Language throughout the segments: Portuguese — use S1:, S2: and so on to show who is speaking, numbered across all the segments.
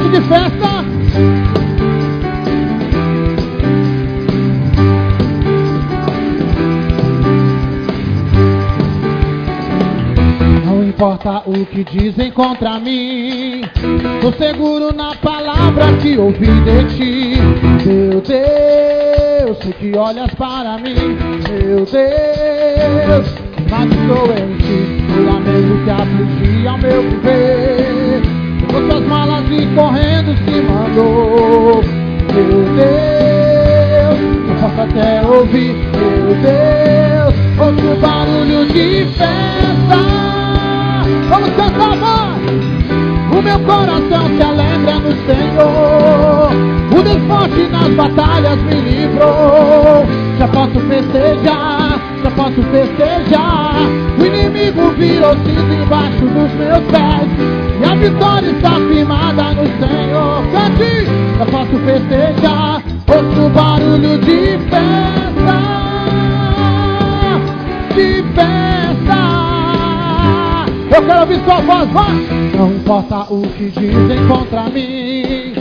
S1: noite de festa. Não importa o que dizem contra mim, tô seguro na palavra que ouvi de ti. Meu Deus, sei que olhas para mim. Meu Deus, mas estou em ti. O lamento que afligia ao meu viver, com suas malas e correndo se mandou. Meu Deus, eu posso até ouvir. Meu Deus, ouço o barulho de festa. Vamos cantar, vai! O meu coração se alegra no Senhor. O Deus forte nas batalhas me livrou. Já posso festejar, já posso festejar. O inimigo virou cinza embaixo dos meus pés, e a vitória está firmada no Senhor. Cante! Já posso festejar, ouço o barulho de festa. De festa. Eu quero ouvir sua voz, vai! Não importa o que dizem contra mim,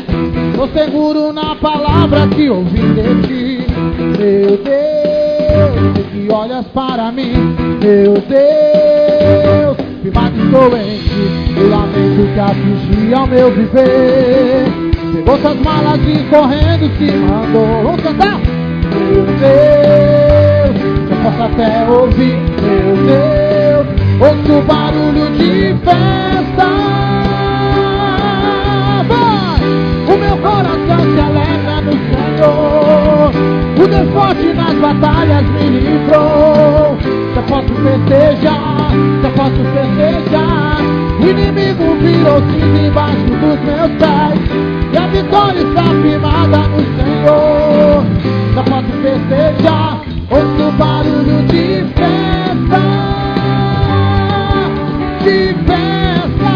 S1: tô seguro na palavra que ouvi de ti. Meu Deus, sei que olhas para mim. Meu Deus, firmado estou em ti. O lamento que afligia ao meu viver, pegou suas malas e correndo se mandou. Vamos cantar? Meu Deus, eu posso até ouvir. Meu Deus, ouço o barulho de festa. Vai! O meu coração se alegra no Senhor. O Deus forte nas batalhas me livrou. Já posso festejar, já posso festejar. O inimigo virou cinza embaixo dos meus pés, e a vitória está firmada no Senhor. Já posso festejar, ouço o barulho de festa. De festa.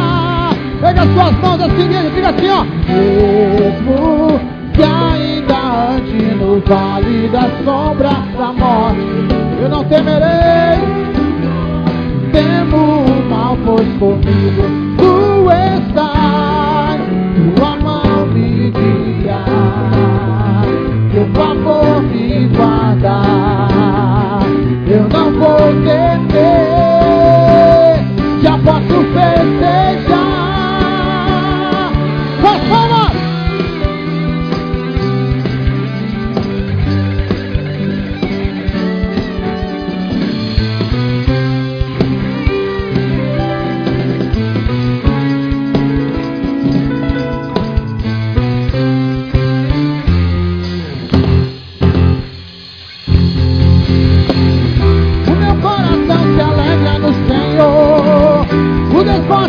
S1: Pega as suas mãos assim mesmo, fica assim, ó. Mesmo que ainda ande no vale da sombra da morte, eu não temerei. Temo o mal, pois comigo tu estás. Tua mão me guia, teu favor me guarda. Eu não vou temer, já posso festejar. Vamos!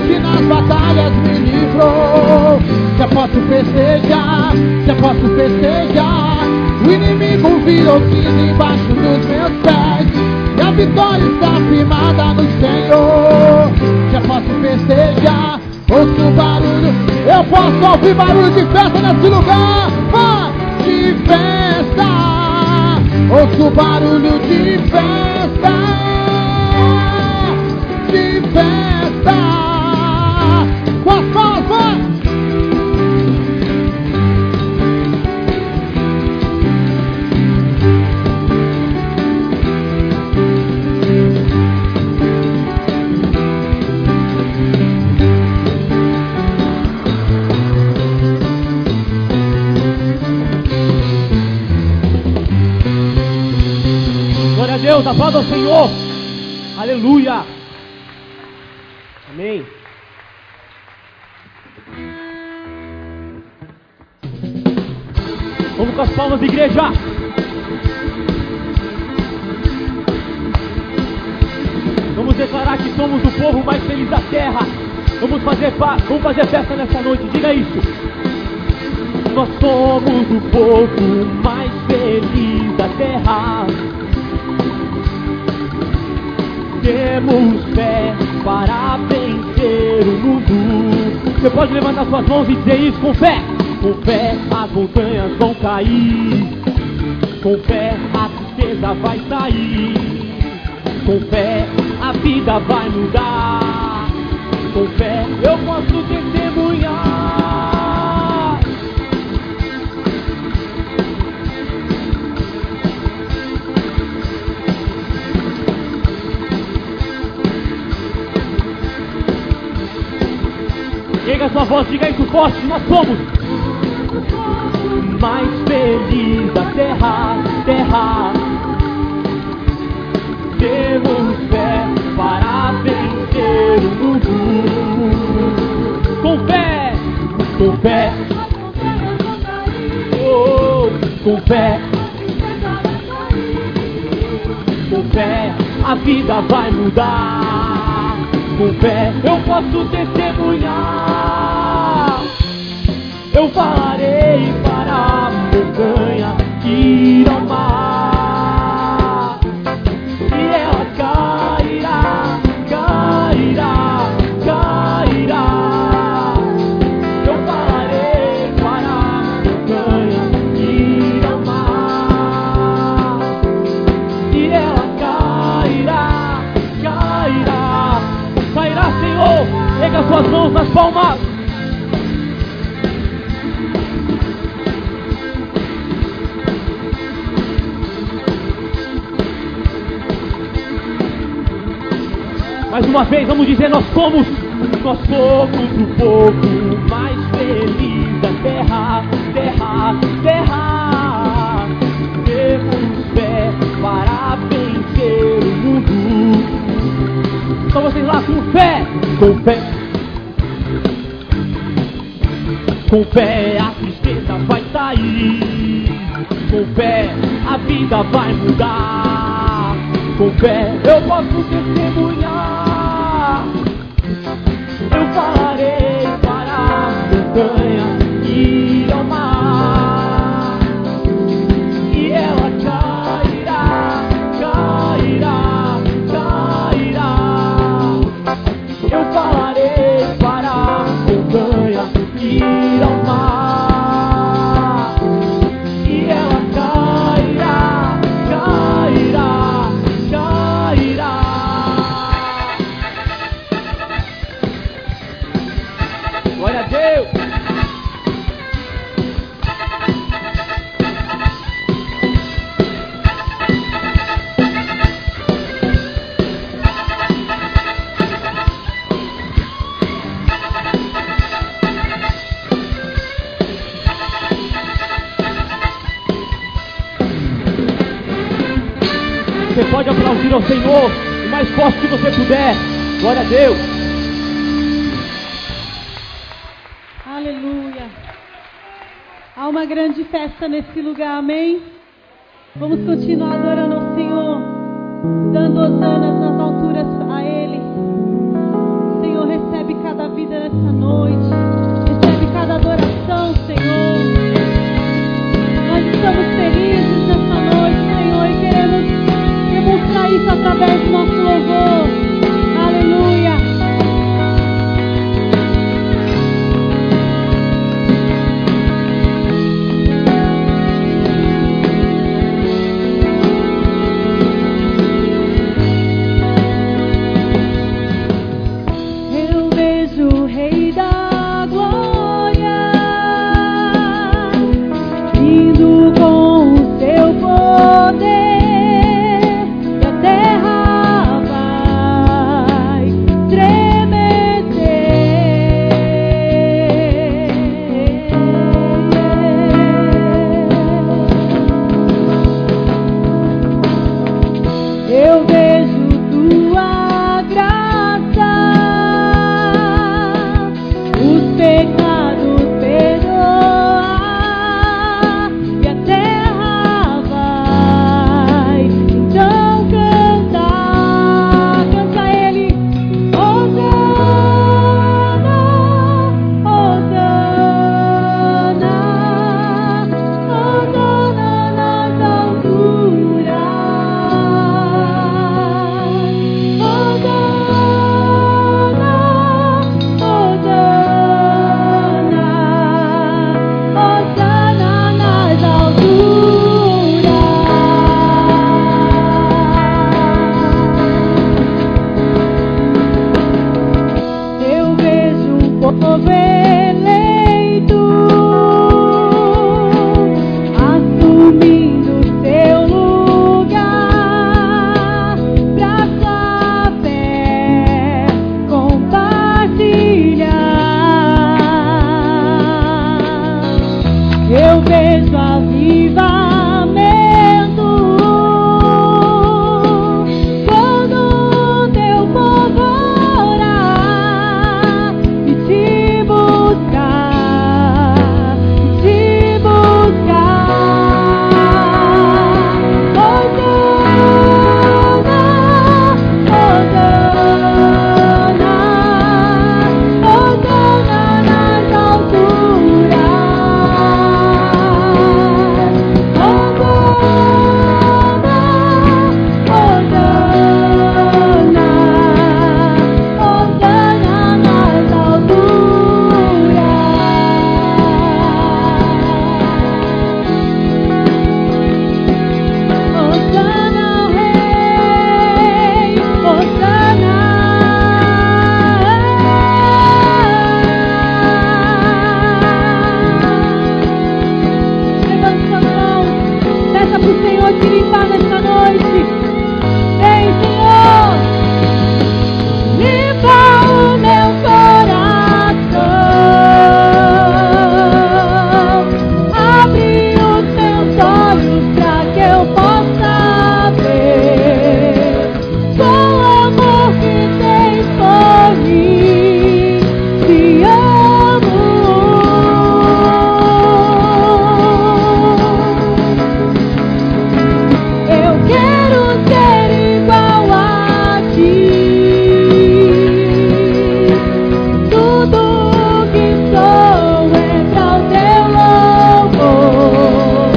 S1: Nas batalhas me livrou. Já posso festejar, já posso festejar. O inimigo virou cinza embaixo dos meus pés, e a vitória está firmada no Senhor. Já posso festejar, ouço o barulho. Eu posso ouvir barulho de festa nesse lugar. Vai! De festa. Ouço o barulho de festa. De festa.
S2: Glória a Deus, aplauda ao Senhor. Aleluia. Amém. Vamos com as palmas, igreja. Vamos declarar que somos o povo mais feliz da terra. Vamos fazer festa nessa noite, diga isso. Nós somos o povo mais feliz da terra. Temos fé para vencer o mundo. Você pode levantar suas mãos e dizer isso com fé. Com fé as montanhas vão cair. Com fé a tristeza vai sair. Com fé a vida vai mudar. Com fé eu posso testemunhar. voz, diga isso forte, nós somos mais feliz da terra, terra. Temos fé para vencer o mundo. Com fé, com fé, oh, com fé, com fé, a vida vai mudar. Com fé, eu posso testemunhar. Eu falarei para a montanha ir ao mar, e ela cairá, cairá, cairá. Eu falarei para a montanha ir ao mar, e ela cairá, cairá. Cairá, Senhor, pega suas mãos nas palmas. Mais uma vez, vamos dizer, nós somos o povo mais feliz da terra, terra, terra. Temos fé para vencer o mundo. Então vocês lá, com fé, com fé. Com fé a tristeza vai sair. Com fé a vida vai mudar. Com fé eu posso testemunhar. Eu falarei para a montanha ir ao mar, e ela cairá, cairá, cairá. Eu falarei para a montanha ir ao mar, e ela cairá, cairá, cairá. Glória a Deus. Você pode aplaudir ao Senhor o mais forte que você puder. Glória a Deus.
S3: Aleluia. Há uma grande festa nesse lugar, amém? Vamos continuar adorando ao Senhor, dando hosanas nas alturas a Ele. Senhor, recebe cada vida nessa noite, recebe cada adoração, Senhor. Nós estamos felizes nessa noite, Senhor, e queremos demonstrar isso através do nosso louvor. Aleluia. Eu vejo o Rei da Glória vindo com Peça para o Senhor te limpar nesta noite. Vem, Senhor. Limpa o meu coração. Abre os teus olhos para que eu possa ver com o amor que tens por mim. Te amo. Eu quero ser igual a ti. Tudo que sou é para o teu louvor,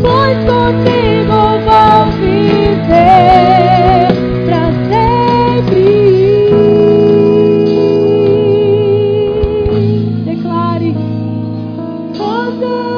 S3: pois contigo vou viver para sempre. Declare: Hosana,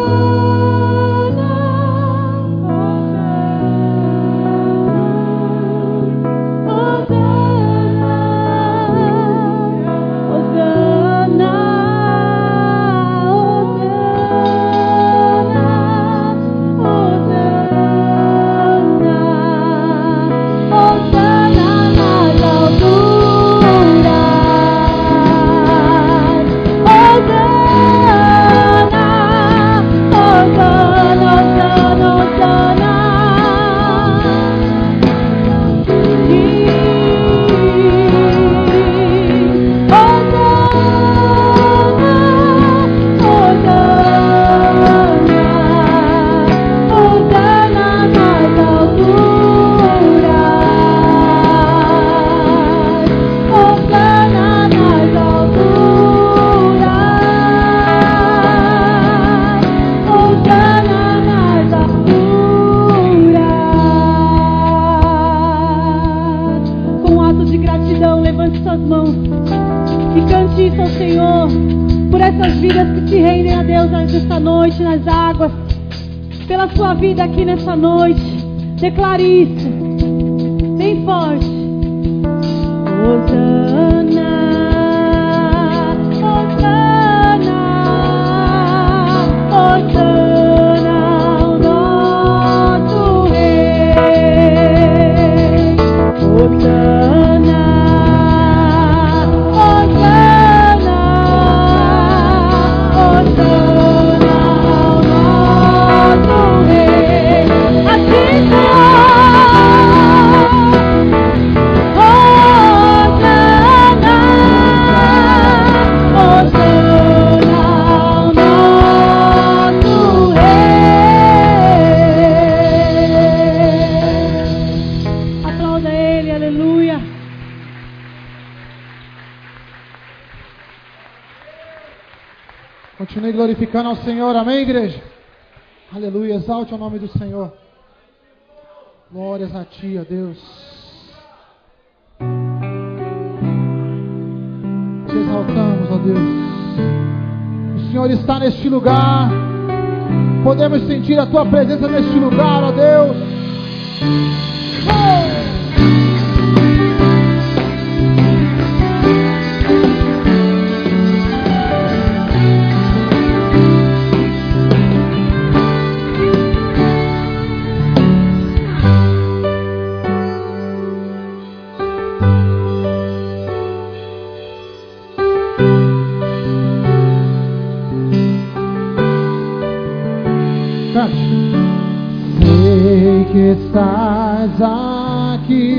S3: ao Senhor por essas vidas que se rendem a Deus nesta noite nas águas, pela sua vida aqui nessa noite. Declare isso bem forte. Hosana, Hosana, Hosana, o nosso Rei. Hosana,
S1: Continue glorificando ao Senhor, amém, igreja? Aleluia, exalte o nome do Senhor. Glórias a Ti, ó Deus. Te exaltamos, ó Deus. O Senhor está neste lugar. Podemos sentir a Tua presença neste lugar, ó Deus. Sei que estás aqui,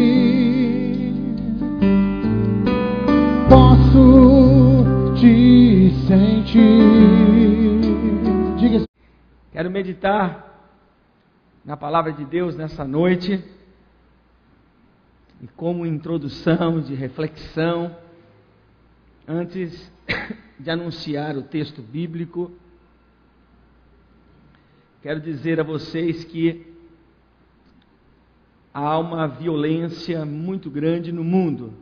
S1: posso te sentir. Diga.
S4: Quero meditar na palavra de Deus nessa noite, e como introdução de reflexão, antes de anunciar o texto bíblico, quero dizer a vocês que há uma violência muito grande no mundo.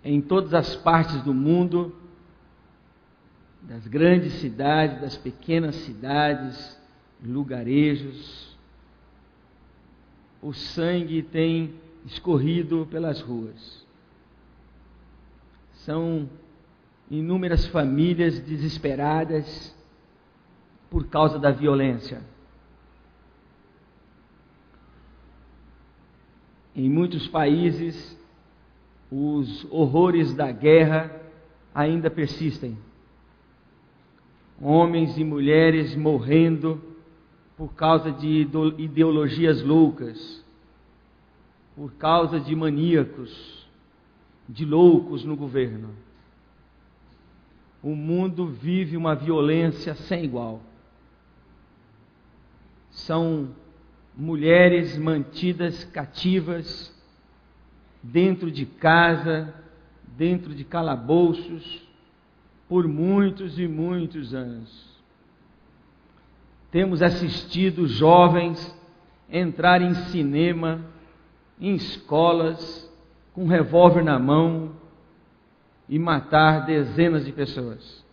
S4: Em todas as partes do mundo, das grandes cidades, das pequenas cidades, lugarejos, o sangue tem escorrido pelas ruas. São inúmeras famílias desesperadas, por causa da violência. Em muitos países, os horrores da guerra ainda persistem. Homens e mulheres morrendo por causa de ideologias loucas, por causa de maníacos, de loucos no governo. O mundo vive uma violência sem igual. São mulheres mantidas cativas dentro de casa, dentro de calabouços, por muitos e muitos anos. Temos assistido jovens entrar em cinema, em escolas, com um revólver na mão e matar dezenas de pessoas,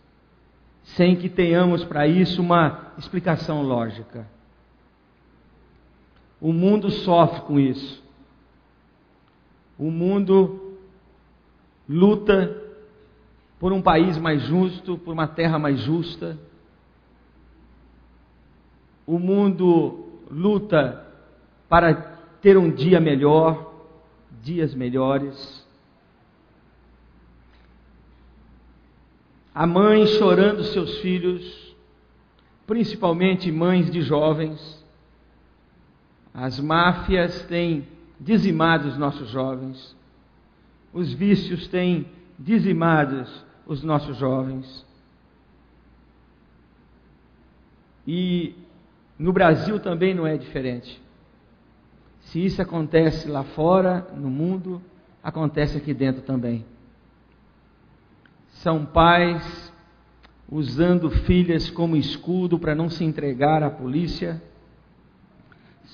S4: sem que tenhamos para isso uma explicação lógica. O mundo sofre com isso. O mundo luta por um país mais justo, por uma terra mais justa. O mundo luta para ter um dia melhor, dias melhores. Há mães chorando seus filhos, principalmente mães de jovens. As máfias têm dizimado os nossos jovens. Os vícios têm dizimado os nossos jovens. E no Brasil também não é diferente. Se isso acontece lá fora, no mundo, acontece aqui dentro também. São pais usando filhas como escudo para não se entregar à polícia.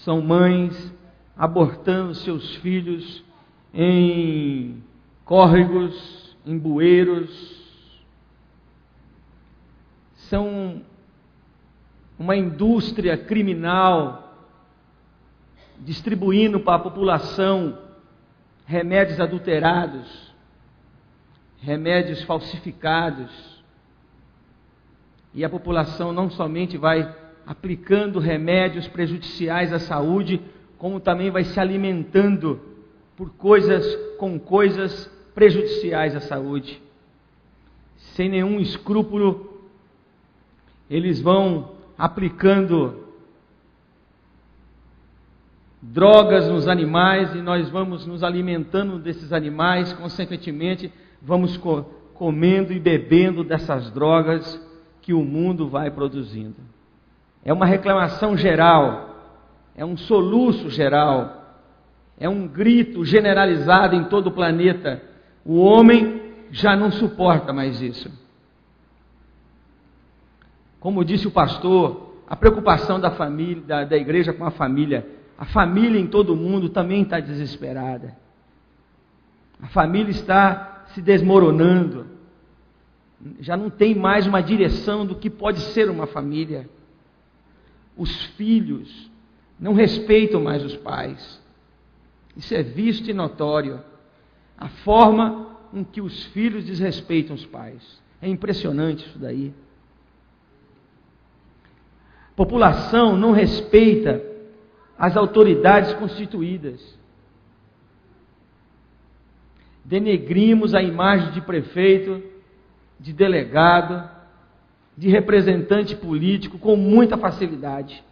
S4: São mães abortando seus filhos em córregos, em bueiros. São uma indústria criminal distribuindo para a população remédios adulterados, remédios falsificados, e a população não somente vai aplicando remédios prejudiciais à saúde, como também vai se alimentando com coisas prejudiciais à saúde. Sem nenhum escrúpulo, eles vão aplicando drogas nos animais e nós vamos nos alimentando desses animais, consequentemente vamos comendo e bebendo dessas drogas que o mundo vai produzindo. É uma reclamação geral, é um soluço geral, é um grito generalizado em todo o planeta. O homem já não suporta mais isso. Como disse o pastor, a preocupação da família, da igreja com a família em todo o mundo também está desesperada. A família está se desmoronando. Já não tem mais uma direção do que pode ser uma família. Os filhos não respeitam mais os pais. Isso é visto e notório. A forma em que os filhos desrespeitam os pais. É impressionante isso daí. A população não respeita as autoridades constituídas. Denegrimos a imagem de prefeito, de delegado, de representante político com muita facilidade.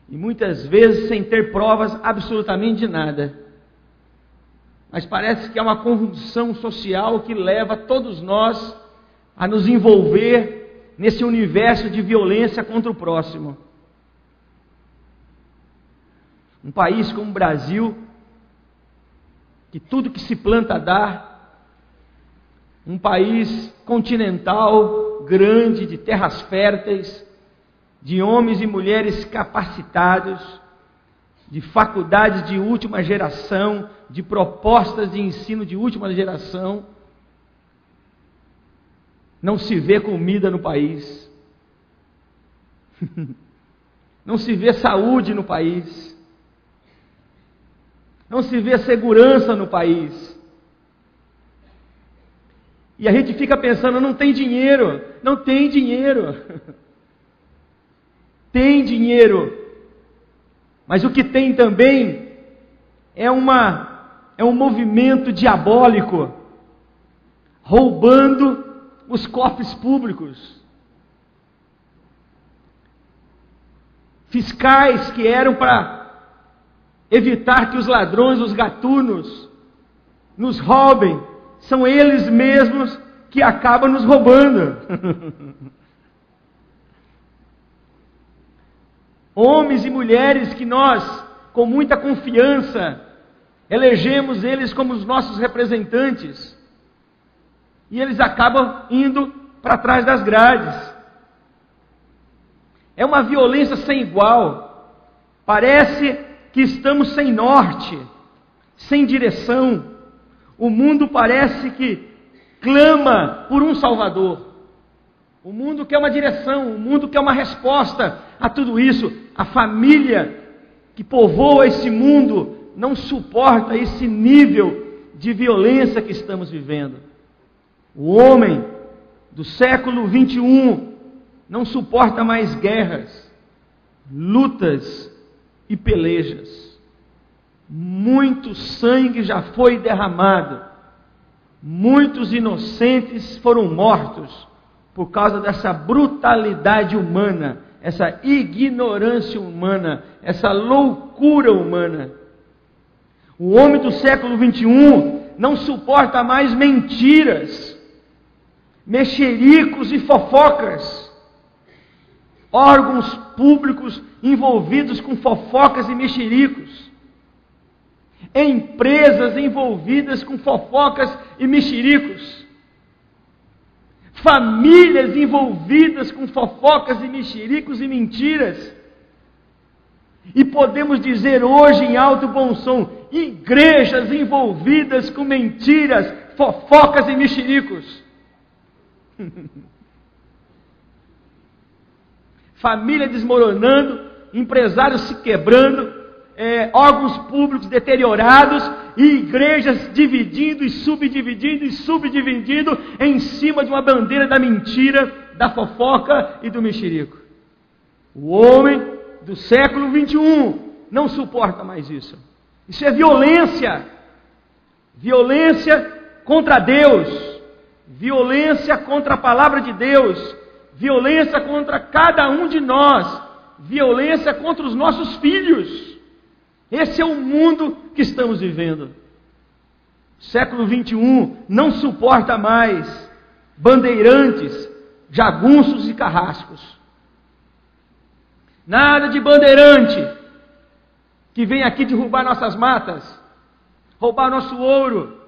S4: E muitas vezes sem ter provas absolutamente de nada. Mas parece que é uma convulsão social que leva todos nós a nos envolver nesse universo de violência contra o próximo. Um país como o Brasil, que tudo que se planta dá, um país continental, grande, de terras férteis, de homens e mulheres capacitados, de faculdades de última geração, de propostas de ensino de última geração, não se vê comida no país, não se vê saúde no país, não se vê segurança no país. E a gente fica pensando, não tem dinheiro, não tem dinheiro. tem dinheiro, mas o que tem também é um movimento diabólico, roubando os cofres públicos. Fiscais que eram para evitar que os ladrões, os gatunos, nos roubem, são eles mesmos que acabam nos roubando. Homens e mulheres que nós, com muita confiança, elegemos eles como os nossos representantes, e eles acabam indo para trás das grades. É uma violência sem igual. Parece que estamos sem norte, sem direção. O mundo parece que clama por um Salvador. O mundo quer uma direção, o mundo quer uma resposta a tudo isso. A família que povoa esse mundo não suporta esse nível de violência que estamos vivendo. O homem do século 21 não suporta mais guerras, lutas e pelejas. Muito sangue já foi derramado, muitos inocentes foram mortos por causa dessa brutalidade humana, essa ignorância humana, essa loucura humana. O homem do século 21 não suporta mais mentiras, mexericos e fofocas, órgãos públicos envolvidos com fofocas e mexericos, empresas envolvidas com fofocas e mexericos, famílias envolvidas com fofocas e mexericos e mentiras. E podemos dizer hoje em alto bom som, igrejas envolvidas com mentiras, fofocas e mexericos. Família desmoronando, empresários se quebrando, órgãos públicos deteriorados, e igrejas dividindo e subdividindo em cima de uma bandeira da mentira, da fofoca e do mexerico. O homem do século 21 não suporta mais isso. Isso é violência. Violência contra Deus, violência contra a palavra de Deus, violência contra cada um de nós, violência contra os nossos filhos. Esse é o mundo que estamos vivendo. O século 21 não suporta mais bandeirantes, jagunços e carrascos. Nada de bandeirante que vem aqui derrubar nossas matas, roubar nosso ouro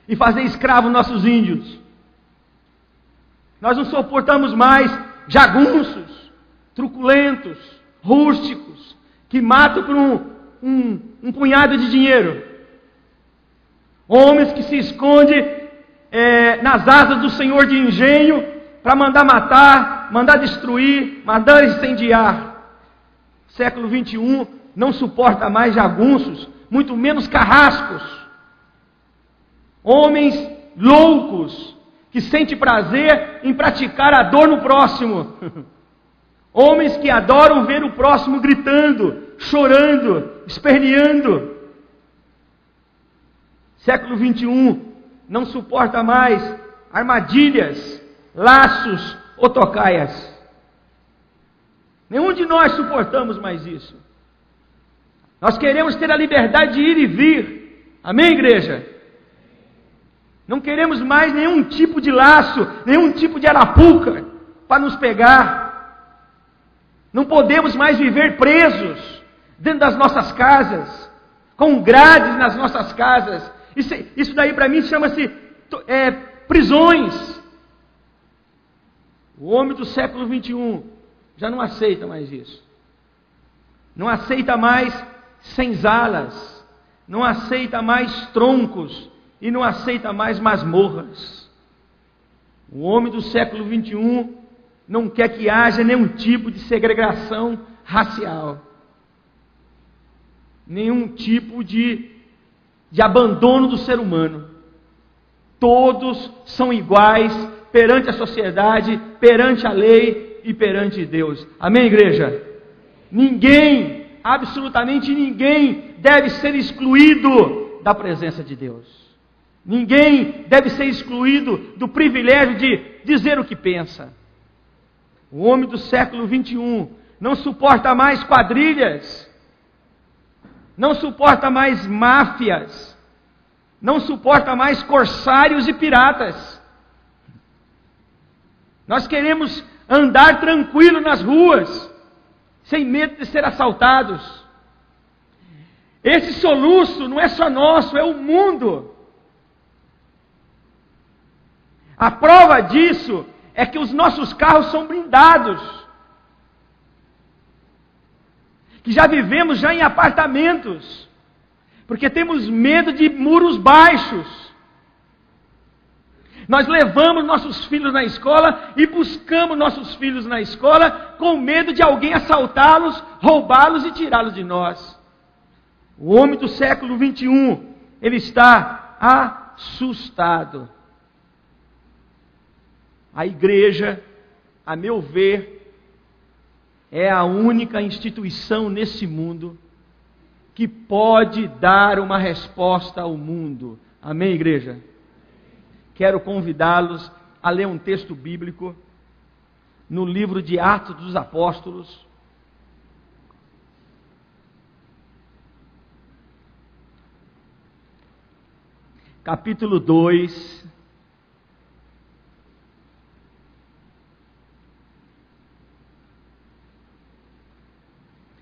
S4: e fazer escravo nossos índios. Nós não suportamos mais jagunços, truculentos, rústicos, que matam por um punhado de dinheiro. Homens que se escondem nas asas do senhor de engenho para mandar matar, mandar destruir, mandar incendiar. Século 21 não suporta mais jagunços, muito menos carrascos. Homens loucos que sentem prazer em praticar a dor no próximo. Homens que adoram ver o próximo gritando, chorando, esperneando. Século 21 não suporta mais armadilhas, laços ou tocaias. Nenhum de nós suportamos mais isso. Nós queremos ter a liberdade de ir e vir. Amém, igreja? Não queremos mais nenhum tipo de laço, nenhum tipo de arapuca para nos pegar. Não podemos mais viver presos dentro das nossas casas, com grades nas nossas casas. Isso daí para mim chama-se prisões. O homem do século 21 já não aceita mais isso. Não aceita mais senzalas, não aceita mais troncos e não aceita mais masmorras. O homem do século 21 não quer que haja nenhum tipo de segregação racial, nenhum tipo de abandono do ser humano. Todos são iguais perante a sociedade, perante a lei, e perante Deus. Amém, igreja? Ninguém, absolutamente ninguém, deve ser excluído da presença de Deus. Ninguém deve ser excluído do privilégio de dizer o que pensa. O homem do século 21 não suporta mais quadrilhas, não suporta mais máfias, não suporta mais corsários e piratas. Nós queremos andar tranquilo nas ruas, sem medo de ser assaltados. Esse soluço não é só nosso, é o mundo. A prova disso é que os nossos carros são blindados. Que já vivemos já em apartamentos, porque temos medo de muros baixos. Nós levamos nossos filhos na escola e buscamos nossos filhos na escola com medo de alguém assaltá-los, roubá-los e tirá-los de nós. O homem do século 21, ele está assustado. A igreja, a meu ver, é a única instituição nesse mundo que pode dar uma resposta ao mundo. Amém, igreja? Quero convidá-los a ler um texto bíblico no livro de Atos dos Apóstolos. Capítulo 2.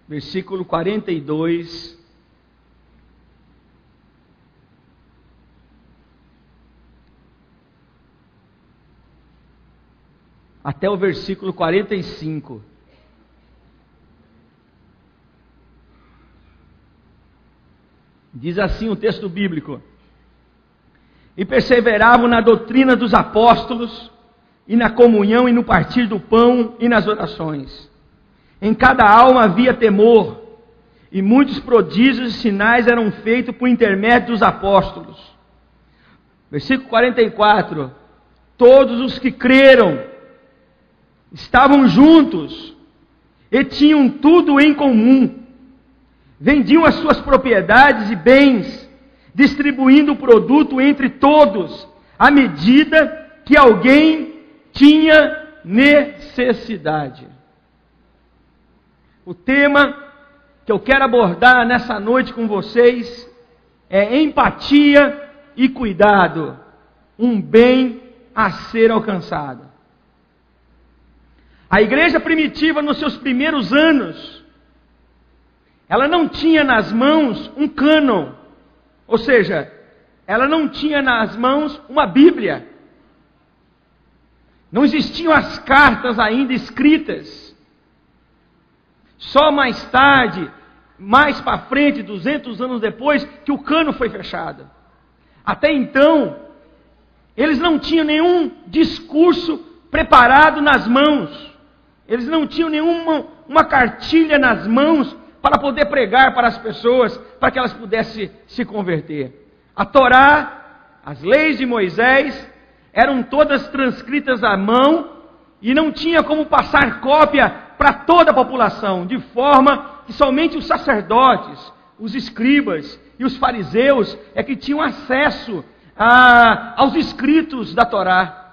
S4: Versículo 42. Até o versículo 45. Diz assim o texto bíblico: E perseveravam na doutrina dos apóstolos, e na comunhão, e no partir do pão, e nas orações. Em cada alma havia temor, e muitos prodígios e sinais eram feitos por intermédio dos apóstolos. Versículo 44. Todos os que creram estavam juntos e tinham tudo em comum. Vendiam as suas propriedades e bens, distribuindo o produto entre todos, à medida que alguém tinha necessidade. O tema que eu quero abordar nessa noite com vocês é empatia e cuidado, um bem a ser alcançado. A igreja primitiva, nos seus primeiros anos, ela não tinha nas mãos um cânon, ou seja, ela não tinha nas mãos uma Bíblia. Não existiam as cartas ainda escritas. Só mais tarde, mais para frente, 200 anos depois, que o cânon foi fechado. Até então, eles não tinham nenhum discurso preparado nas mãos. Eles não tinham nenhuma cartilha nas mãos para poder pregar para as pessoas, para que elas pudessem se converter. A Torá, as leis de Moisés, eram todas transcritas à mão e não tinha como passar cópia para toda a população, de forma que somente os sacerdotes, os escribas e os fariseus é que tinham acesso aos escritos da Torá.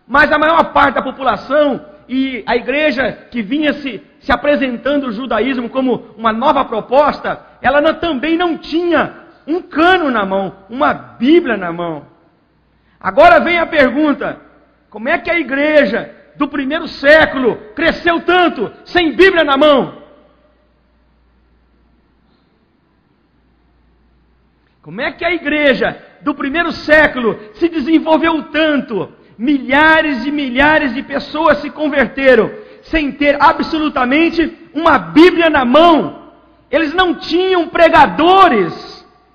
S4: Mas a maior parte da população e a igreja que vinha se apresentando o judaísmo como uma nova proposta, ela também não tinha um cânon na mão, uma Bíblia na mão. Agora vem a pergunta: como é que a igreja do primeiro século cresceu tanto sem Bíblia na mão? Como é que a igreja do primeiro século se desenvolveu tanto? Milhares e milhares de pessoas se converteram sem ter absolutamente uma Bíblia na mão. Eles não tinham pregadores.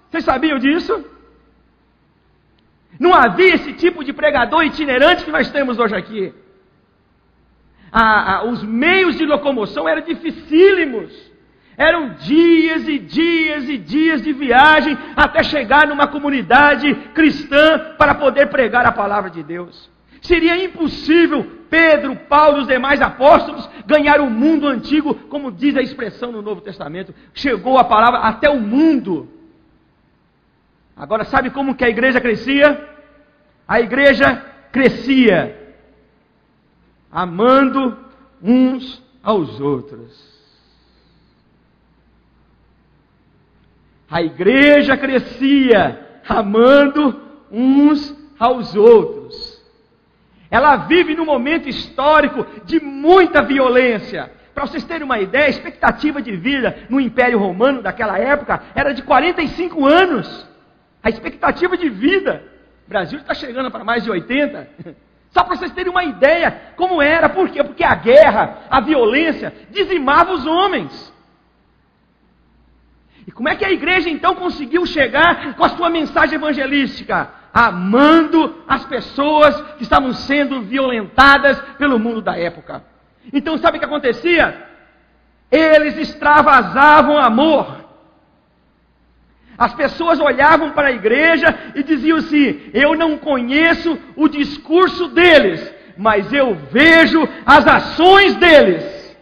S4: Vocês sabiam disso? Não havia esse tipo de pregador itinerante que nós temos hoje aqui. Os meios de locomoção eram dificílimos. Eram dias e dias e dias de viagem até chegar numa comunidade cristã para poder pregar a palavra de Deus. Seria impossível Pedro, Paulo e os demais apóstolos ganharam o mundo antigo, como diz a expressão no Novo Testamento. Chegou a palavra até o mundo. Agora, sabe como que a igreja crescia? A igreja crescia amando uns aos outros. A igreja crescia amando uns aos outros. Ela vive num momento histórico de muita violência. Para vocês terem uma ideia, a expectativa de vida no Império Romano daquela época era de 45 anos. A expectativa de vida. O Brasil está chegando para mais de 80. Só para vocês terem uma ideia como era. Por quê? Porque a guerra, a violência, dizimava os homens. E como é que a igreja então conseguiu chegar com a sua mensagem evangelística? Amando as pessoas que estavam sendo violentadas pelo mundo da época. Então sabe o que acontecia? Eles extravasavam amor. As pessoas olhavam para a igreja e diziam assim: eu não conheço o discurso deles, mas eu vejo as ações deles.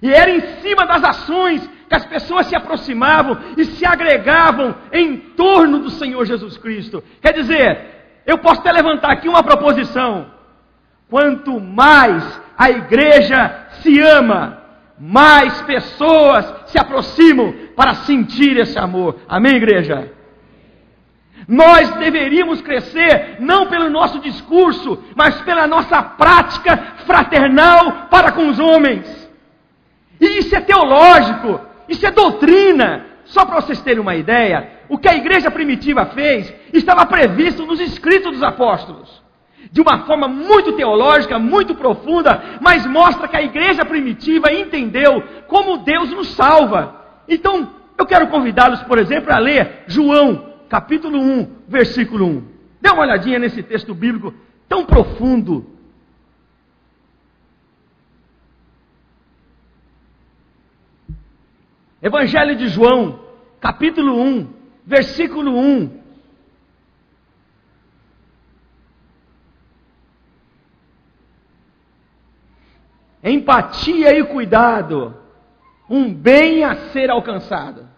S4: E era em cima das ações que as pessoas se aproximavam e se agregavam em torno do Senhor Jesus Cristo. Quer dizer, eu posso até levantar aqui uma proposição: quanto mais a igreja se ama, mais pessoas se aproximam para sentir esse amor. Amém, igreja? Nós deveríamos crescer não pelo nosso discurso, mas pela nossa prática fraternal para com os homens. E isso é teológico, isso é doutrina. Só para vocês terem uma ideia, o que a igreja primitiva fez estava previsto nos escritos dos apóstolos. De uma forma muito teológica, muito profunda, mas mostra que a igreja primitiva entendeu como Deus nos salva. Então, eu quero convidá-los, por exemplo, a ler João, capítulo 1, versículo 1. Dê uma olhadinha nesse texto bíblico tão profundo. Evangelho de João, capítulo 1, versículo 1. Empatia e cuidado, um bem a ser alcançado.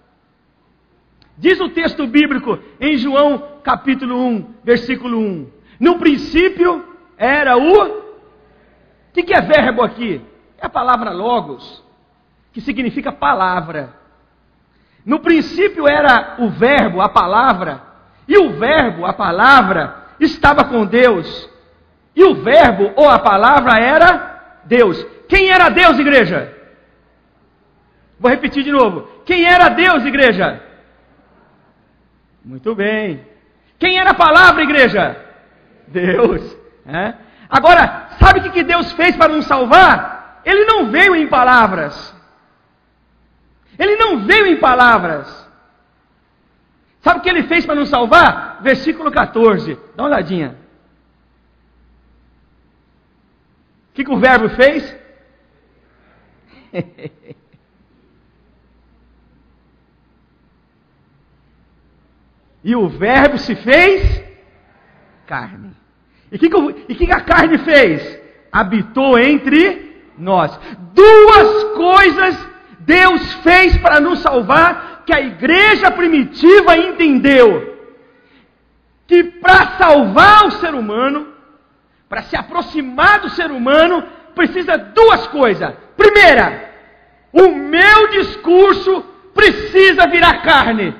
S4: Diz o texto bíblico em João capítulo 1, versículo 1. No princípio era o... que é verbo aqui? É a palavra logos, que significa palavra. No princípio era o verbo, a palavra, e o verbo, a palavra, estava com Deus. E o verbo ou a palavra era Deus. Quem era Deus, igreja? Vou repetir de novo. Quem era Deus, igreja? Muito bem. Quem era a palavra, igreja? Deus. Agora, sabe o que Deus fez para nos salvar? Ele não veio em palavras. Ele não veio em palavras. Sabe o que ele fez para nos salvar? Versículo 14. Dá uma olhadinha. O que o verbo fez? E o verbo se fez carne. E o que a carne fez? Habitou entre nós. Duas coisas Deus fez para nos salvar, que a igreja primitiva entendeu. Que para salvar o ser humano, para se aproximar do ser humano, precisa duas coisas. Primeira, o meu discurso precisa virar carne.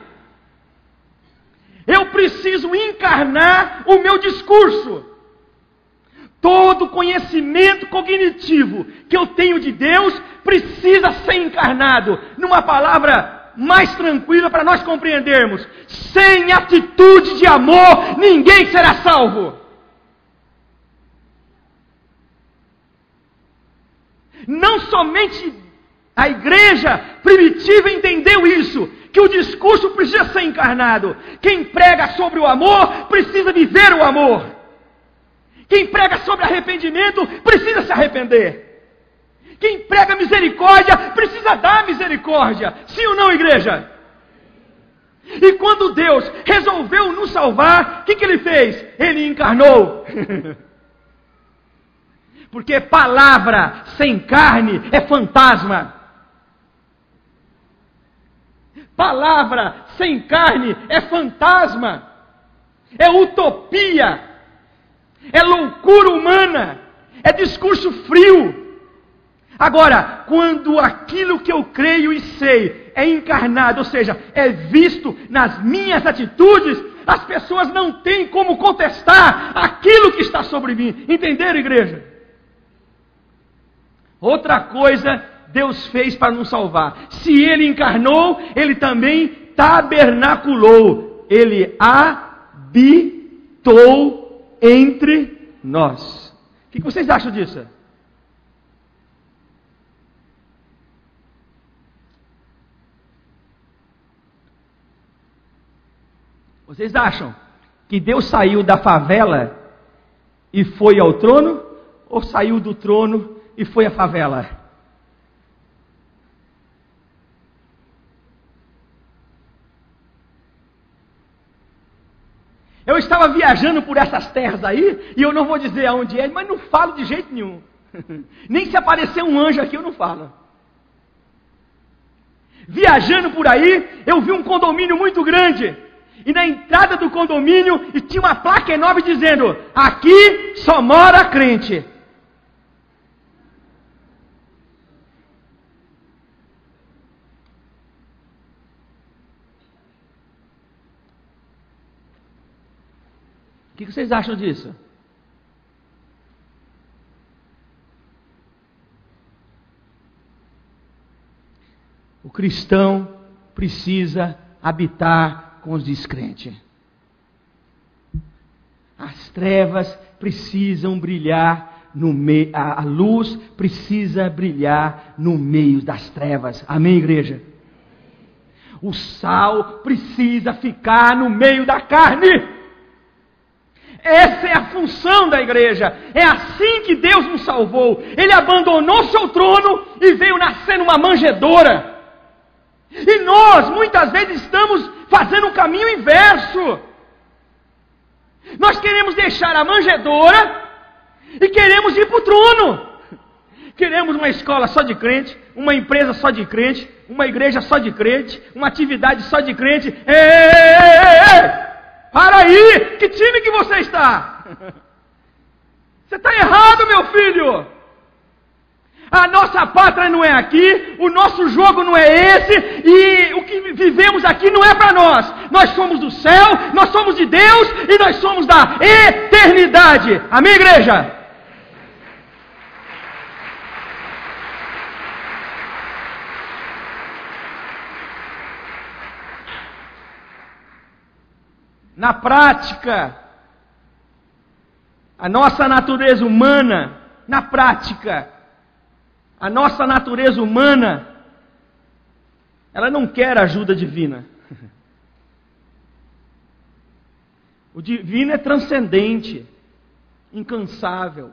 S4: Eu preciso encarnar o meu discurso. Todo conhecimento cognitivo que eu tenho de Deus precisa ser encarnado. Numa palavra mais tranquila para nós compreendermos: sem atitude de amor, ninguém será salvo. Não somente a igreja primitiva entendeu isso, que o discurso precisa ser encarnado. Quem prega sobre o amor precisa viver o amor. Quem prega sobre arrependimento precisa se arrepender. Quem prega misericórdia precisa dar misericórdia. Sim ou não, igreja? E quando Deus resolveu nos salvar, o que ele fez? Ele encarnou. Porque palavra sem carne é fantasma. Palavra sem carne é fantasma. É utopia. É loucura humana. É discurso frio. Agora, quando aquilo que eu creio e sei é encarnado, ou seja, é visto nas minhas atitudes, as pessoas não têm como contestar aquilo que está sobre mim. Entenderam, igreja? Outra coisa Deus fez para nos salvar. Se Ele encarnou, Ele também tabernaculou. Ele habitou entre nós. O que vocês acham disso? Vocês acham que Deus saiu da favela e foi ao trono? Ou saiu do trono e foi à favela? Eu estava viajando por essas terras aí, e eu não vou dizer aonde é, mas não falo de jeito nenhum. Nem se aparecer um anjo aqui eu não falo. Viajando por aí, eu vi um condomínio muito grande. E na entrada do condomínio tinha uma placa enorme dizendo: aqui só mora crente. O que vocês acham disso? O cristão precisa habitar com os descrentes. As trevas precisam brilhar no meio, a luz precisa brilhar no meio das trevas. Amém, igreja? O sal precisa ficar no meio da carne. Essa é a função da igreja. É assim que Deus nos salvou. Ele abandonou seu trono e veio nascer numa manjedoura. E nós, muitas vezes, estamos fazendo um caminho inverso. Nós queremos deixar a manjedoura e queremos ir para o trono. Queremos uma escola só de crente, uma empresa só de crente, uma igreja só de crente, uma atividade só de crente. Ei! Para aí! Que time que você está? Você está errado, meu filho! A nossa pátria não é aqui, o nosso jogo não é esse, e o que vivemos aqui não é para nós. Nós somos do céu, nós somos de Deus e nós somos da eternidade. Amém, igreja? Na prática, a nossa natureza humana, a nossa natureza humana, ela não quer ajuda divina. O divino é transcendente, incansável,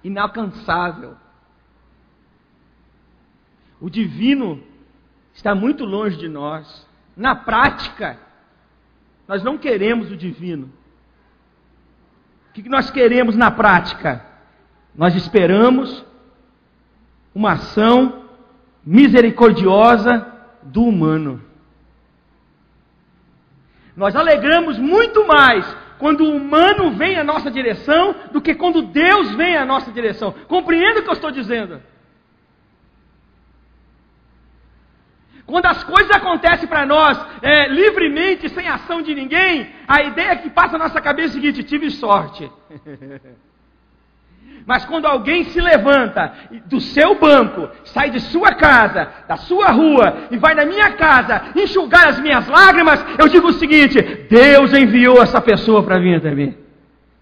S4: inalcançável. O divino está muito longe de nós. Na prática, nós não queremos o divino. O que nós queremos na prática? Nós esperamos uma ação misericordiosa do humano. Nós alegramos muito mais quando o humano vem à nossa direção do que quando Deus vem à nossa direção. Compreende o que eu estou dizendo? Quando as coisas acontecem para nós livremente, sem ação de ninguém, a ideia que passa na nossa cabeça é a seguinte: tive sorte. Mas quando alguém se levanta do seu banco, sai de sua casa, da sua rua, e vai na minha casa enxugar as minhas lágrimas, eu digo o seguinte: Deus enviou essa pessoa para vir até mim.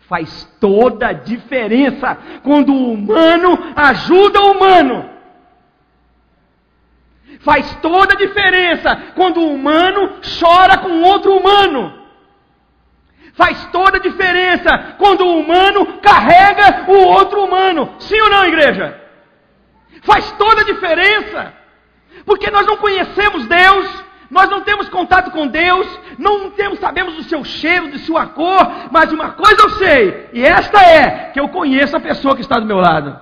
S4: Faz toda a diferença quando o humano ajuda o humano. Faz toda a diferença quando o humano chora com outro humano. Faz toda a diferença quando o humano carrega o outro humano. Sim ou não, igreja? Faz toda a diferença. Porque nós não conhecemos Deus, nós não temos contato com Deus, sabemos do seu cheiro, de sua cor, mas uma coisa eu sei, e esta é, que eu conheço a pessoa que está do meu lado.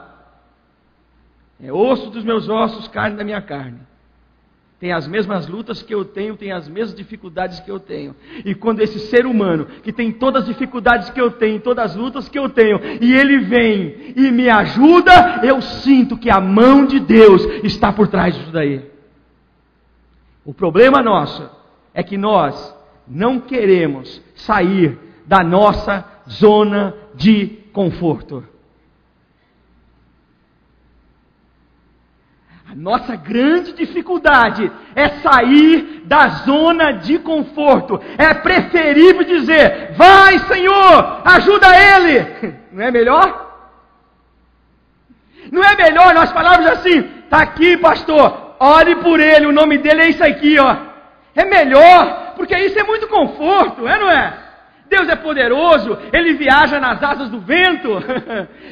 S4: É osso dos meus ossos, carne da minha carne. Tem as mesmas lutas que eu tenho, tem as mesmas dificuldades que eu tenho. E quando esse ser humano, que tem todas as dificuldades que eu tenho, todas as lutas que eu tenho, e ele vem e me ajuda, eu sinto que a mão de Deus está por trás disso daí. O problema nosso é que nós não queremos sair da nossa zona de conforto. A nossa grande dificuldade é sair da zona de conforto. É preferível dizer: vai, Senhor, ajuda ele. Não é melhor? Não é melhor nós falarmos assim: está aqui, pastor, ore por ele, o nome dele é isso aqui, ó. É melhor, porque isso é muito conforto, não é? Deus é poderoso, Ele viaja nas asas do vento,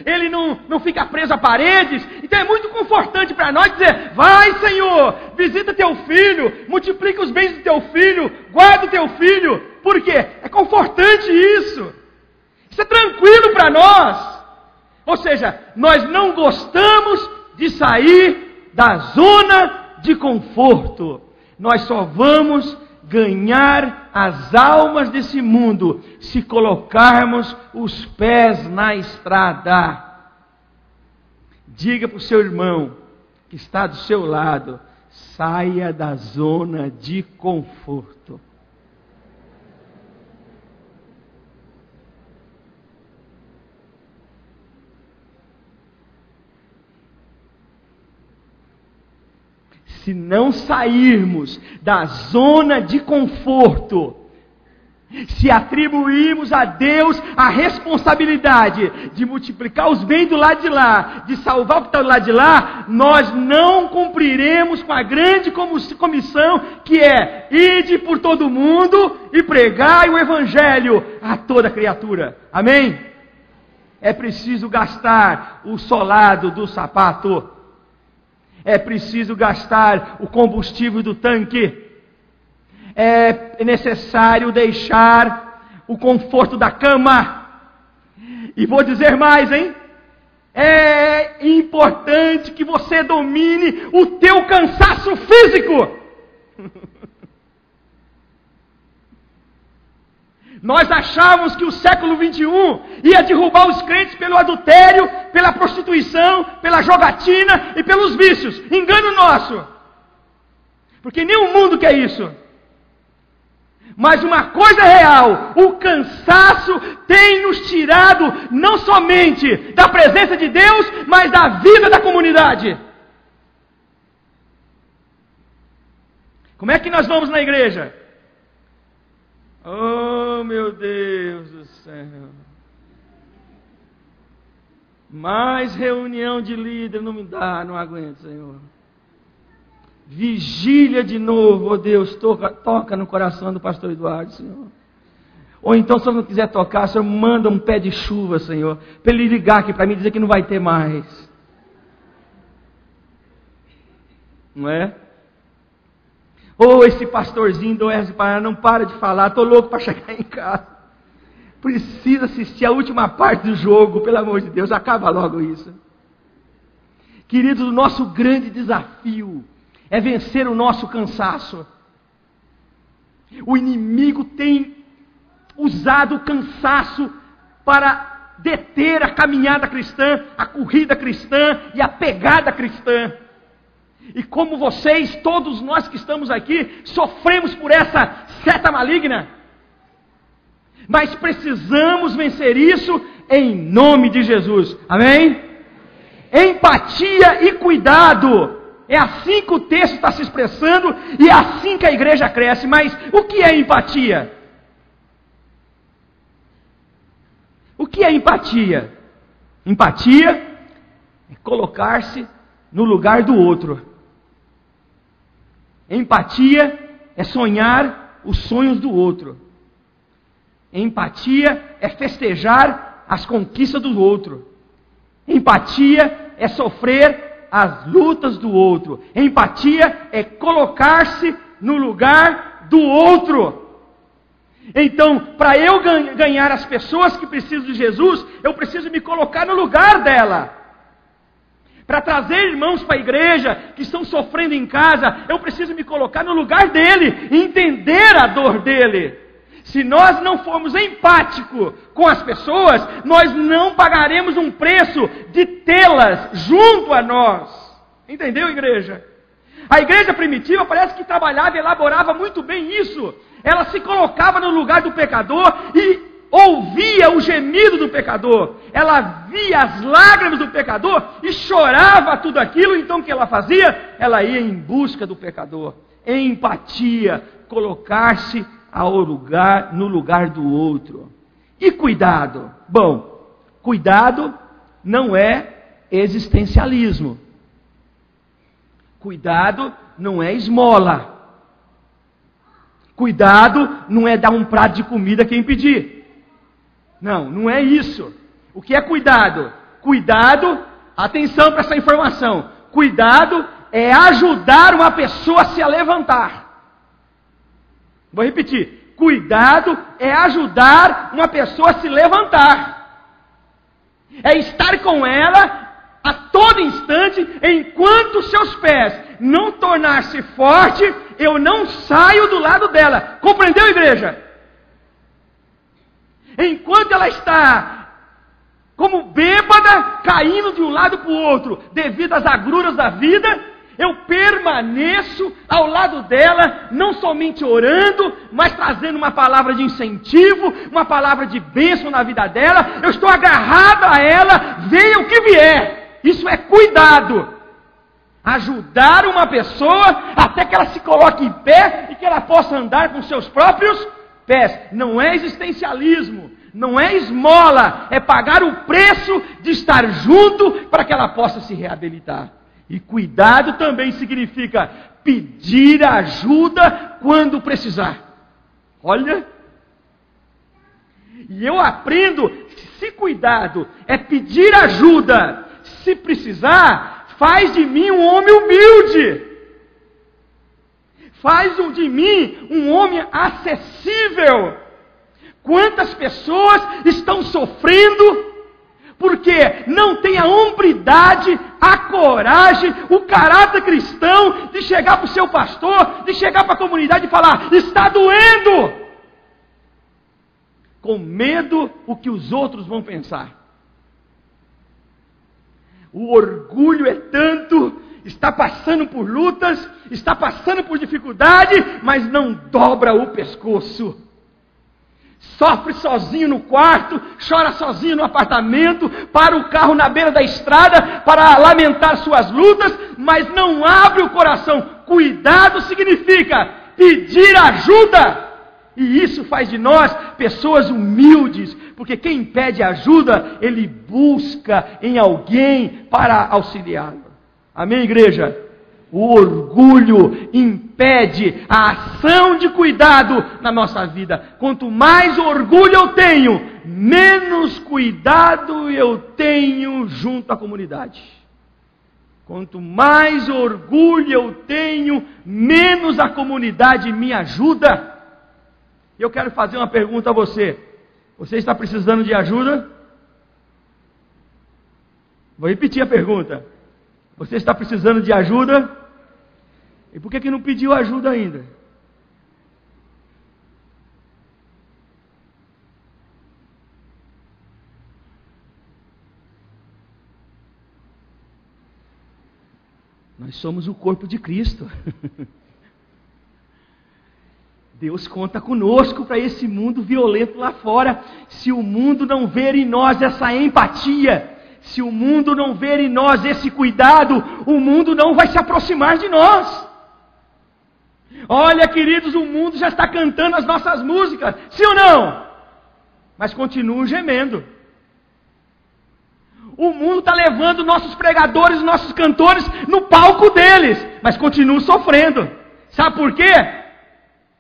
S4: Ele não fica preso a paredes. Então é muito confortante para nós dizer: vai, Senhor, visita teu filho, multiplica os bens do teu filho, guarda o teu filho. Por quê? É confortante isso. Isso é tranquilo para nós. Ou seja, nós não gostamos de sair da zona de conforto. Nós só vamos ganhar as almas desse mundo se colocarmos os pés na estrada. Diga para o seu irmão que está do seu lado: saia da zona de conforto. Se não sairmos da zona de conforto, se atribuirmos a Deus a responsabilidade de multiplicar os bens do lado de lá, de salvar o que está do lado de lá, nós não cumpriremos com a grande comissão, que é: ide por todo mundo e pregai o evangelho a toda criatura. Amém? É preciso gastar o solado do sapato. É preciso gastar o combustível do tanque. É necessário deixar o conforto da cama. E vou dizer mais, hein? É importante que você domine o teu cansaço físico. Nós achávamos que o século 21 ia derrubar os crentes pelo adultério, pela prostituição, pela jogatina e pelos vícios. Engano nosso. Porque nem o mundo quer isso. Mas uma coisa é real: o cansaço tem nos tirado não somente da presença de Deus, mas da vida da comunidade. Como é que nós vamos na igreja? Oh, meu Deus do céu. Mais reunião de líder não me dá, não aguento, Senhor. Vigília de novo, oh Deus, toca no coração do pastor Eduardo, Senhor. Ou então, se eu não quiser tocar, o Senhor manda um pé de chuva, Senhor, para ele ligar aqui para mim dizer que não vai ter mais. Não é? Ou esse pastorzinho do Oeste Paraná não para de falar, estou louco para chegar em casa. Precisa assistir a última parte do jogo, pelo amor de Deus, acaba logo isso. Queridos, o nosso grande desafio é vencer o nosso cansaço. O inimigo tem usado o cansaço para deter a caminhada cristã, a corrida cristã e a pegada cristã. E como vocês, todos nós que estamos aqui, sofremos por essa seta maligna. Mas precisamos vencer isso em nome de Jesus. Amém? Empatia e cuidado. É assim que o texto está se expressando e é assim que a igreja cresce. Mas o que é empatia? O que é empatia? Empatia é colocar-se no lugar do outro. Empatia é sonhar os sonhos do outro. Empatia é festejar as conquistas do outro. Empatia é sofrer as lutas do outro. Empatia é colocar-se no lugar do outro. Então, para eu ganhar as pessoas que precisam de Jesus, eu preciso me colocar no lugar dela. Para trazer irmãos para a igreja que estão sofrendo em casa, eu preciso me colocar no lugar dele, entender a dor dele. Se nós não formos empáticos com as pessoas, nós não pagaremos um preço de tê-las junto a nós. Entendeu, igreja? A igreja primitiva parece que trabalhava e elaborava muito bem isso. Ela se colocava no lugar do pecador e ouvia o gemido do pecador. Ela via as lágrimas do pecador e chorava tudo aquilo. Então o que ela fazia? Ela ia em busca do pecador. Em empatia, colocar-se no lugar do outro. E cuidado? Bom, cuidado não é existencialismo. Cuidado não é esmola. Cuidado não é dar um prato de comida a quem pedir. Não, não é isso. O que é cuidado? Cuidado, atenção para essa informação. Cuidado é ajudar uma pessoa a se levantar. Vou repetir. Cuidado é ajudar uma pessoa a se levantar. É estar com ela a todo instante, enquanto seus pés não tornar-se forte, eu não saio do lado dela. Compreendeu, igreja? Enquanto ela está como bêbada, caindo de um lado para o outro, devido às agruras da vida, eu permaneço ao lado dela, não somente orando, mas trazendo uma palavra de incentivo, uma palavra de bênção na vida dela. Eu estou agarrado a ela, venha o que vier. Isso é cuidado. Ajudar uma pessoa até que ela se coloque em pé e que ela possa andar com seus próprios pés. Não é existencialismo, não é esmola, é pagar o preço de estar junto para que ela possa se reabilitar. E cuidado também significa pedir ajuda quando precisar. Olha, e eu aprendo, se cuidado é pedir ajuda, se precisar, faz de mim um homem humilde. Faz de mim um homem acessível. Quantas pessoas estão sofrendo porque não tem a hombridade, a coragem, o caráter cristão de chegar para o seu pastor, de chegar para a comunidade e falar: está doendo, com medo o que os outros vão pensar. O orgulho é tanto, está passando por lutas, está passando por dificuldade, mas não dobra o pescoço. Sofre sozinho no quarto, chora sozinho no apartamento, para o carro na beira da estrada para lamentar suas lutas, mas não abre o coração. Cuidado significa pedir ajuda. E isso faz de nós pessoas humildes, porque quem pede ajuda, ele busca em alguém para auxiliá-lo. Amém, igreja? O orgulho impede a ação de cuidado na nossa vida. Quanto mais orgulho eu tenho, menos cuidado eu tenho junto à comunidade. Quanto mais orgulho eu tenho, menos a comunidade me ajuda. Eu quero fazer uma pergunta a você. Você está precisando de ajuda? Vou repetir a pergunta. Você está precisando de ajuda? E por que não pediu ajuda ainda? Nós somos o corpo de Cristo. Deus conta conosco para esse mundo violento lá fora. Se o mundo não ver em nós essa empatia, se o mundo não ver em nós esse cuidado, o mundo não vai se aproximar de nós. Olha, queridos, o mundo já está cantando as nossas músicas, sim ou não? Mas continuam gemendo. O mundo está levando nossos pregadores, nossos cantores no palco deles, mas continuam sofrendo. Sabe por quê?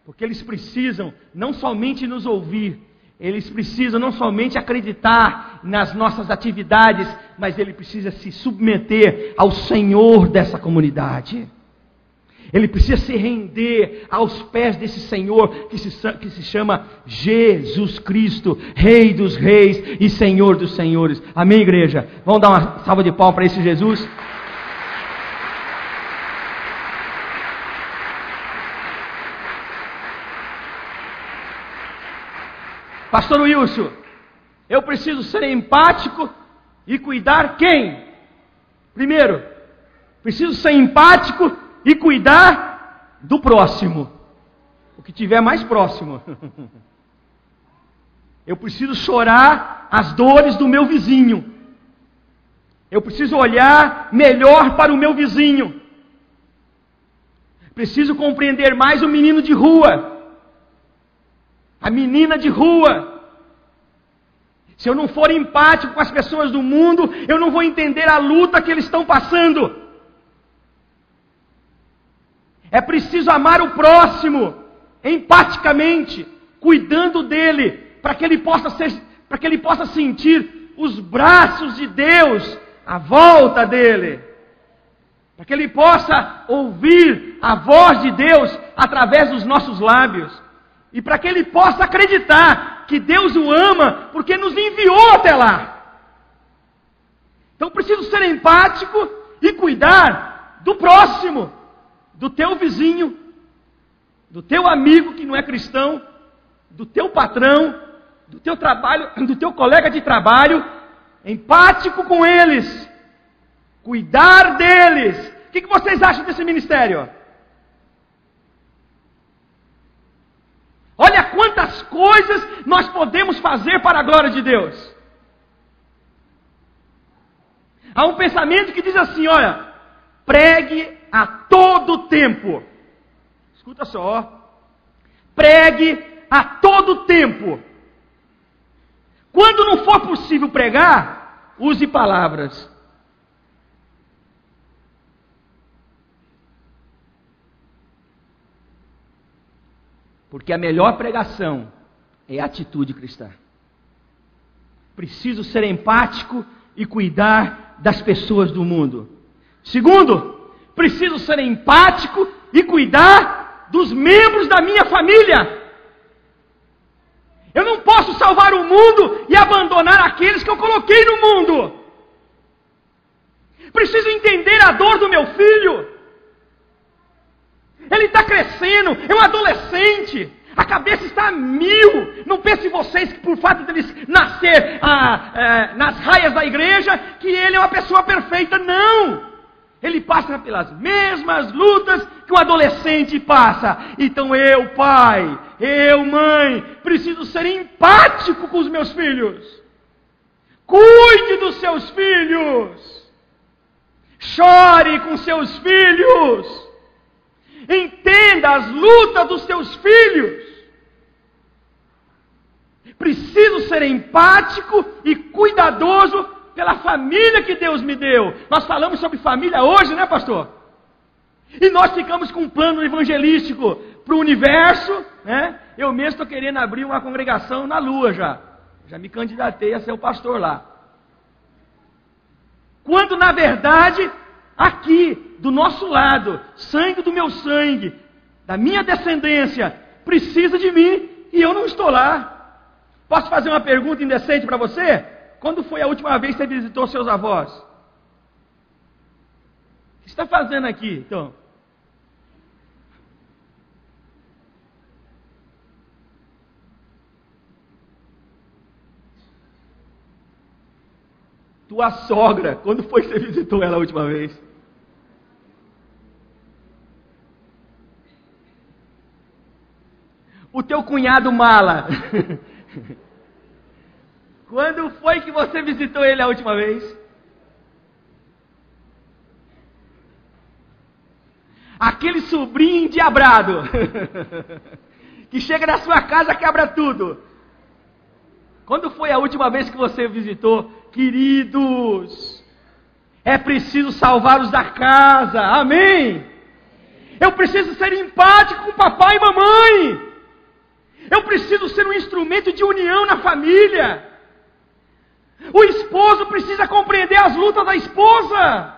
S4: Porque eles precisam não somente nos ouvir, eles precisam não somente acreditar nas nossas atividades, mas ele precisa se submeter ao Senhor dessa comunidade. Ele precisa se render aos pés desse Senhor que se chama Jesus Cristo, Rei dos Reis e Senhor dos Senhores. Amém, igreja? Vamos dar uma salva de palmas para esse Jesus? Pastor Wilson, eu preciso ser empático e cuidar quem? Primeiro, preciso ser empático e cuidar do próximo, o que tiver mais próximo. Eu preciso chorar as dores do meu vizinho. Eu preciso olhar melhor para o meu vizinho. Preciso compreender mais o menino de rua, a menina de rua. Se eu não for empático com as pessoas do mundo, eu não vou entender a luta que eles estão passando. É preciso amar o próximo, empaticamente, cuidando dele, para que ele possa sentir os braços de Deus à volta dele, para que ele possa ouvir a voz de Deus através dos nossos lábios, e para que ele possa acreditar que Deus o ama, porque nos enviou até lá. Então preciso ser empático e cuidar do próximo, do teu vizinho, do teu amigo que não é cristão, do teu patrão, do teu trabalho, do teu colega de trabalho, empático com eles, cuidar deles. O que vocês acham desse ministério? Olha quantas coisas nós podemos fazer para a glória de Deus. Há um pensamento que diz assim, olha, pregue a todo tempo. Escuta só. Pregue a todo tempo. Quando não for possível pregar, use palavras. Porque a melhor pregação é a atitude cristã. Preciso ser empático e cuidar das pessoas do mundo. Segundo, preciso ser empático e cuidar dos membros da minha família. Eu não posso salvar o mundo e abandonar aqueles que eu coloquei no mundo. Preciso entender a dor do meu filho. Ele está crescendo, é um adolescente, a cabeça está a mil. Não pensem vocês que por fato de ele nascer nas raias da igreja, que ele é uma pessoa perfeita. Não! Ele passa pelas mesmas lutas que um adolescente passa. Então eu, pai, eu, mãe, preciso ser empático com os meus filhos. Cuide dos seus filhos. Chore com seus filhos. Entenda as lutas dos seus filhos. Preciso ser empático e cuidadoso pela família que Deus me deu. Nós falamos sobre família hoje, né, pastor? E nós ficamos com um plano evangelístico para o universo, né? Eu mesmo estou querendo abrir uma congregação na Lua já. Já me candidatei a ser o pastor lá. Quando na verdade, aqui, do nosso lado, sangue do meu sangue, da minha descendência, precisa de mim e eu não estou lá. Posso fazer uma pergunta indecente para você? Quando foi a última vez que você visitou seus avós? O que você está fazendo aqui, então? Tua sogra, quando foi que você visitou ela a última vez? O teu cunhado mala. Quando foi que você visitou ele a última vez? Aquele sobrinho endiabrado que chega na sua casa e quebra tudo. Quando foi a última vez que você visitou? Queridos, é preciso salvar os da casa. Amém? Eu preciso ser empático com papai e mamãe. Eu preciso ser um instrumento de união na família. O esposo precisa compreender as lutas da esposa.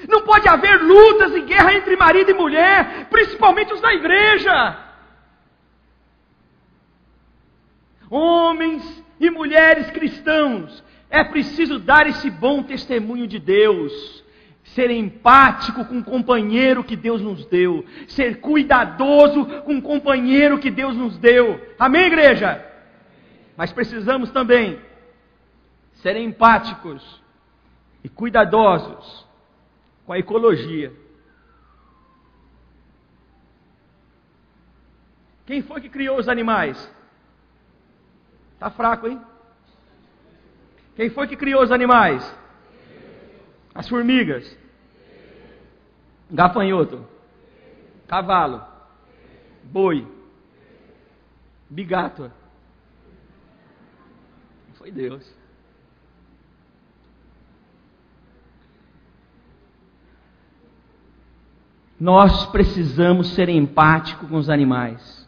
S4: Não pode haver lutas e guerra entre marido e mulher, principalmente os da igreja. Homens e mulheres cristãos, é preciso dar esse bom testemunho de Deus. Ser empático com o companheiro que Deus nos deu. Ser cuidadoso com o companheiro que Deus nos deu. Amém, igreja? Mas precisamos também ser empáticos e cuidadosos com a ecologia. Quem foi que criou os animais? Está fraco, hein? Quem foi que criou os animais? As formigas, gafanhoto, cavalo, boi, bigato. Foi Deus. Nós precisamos ser empáticos com os animais.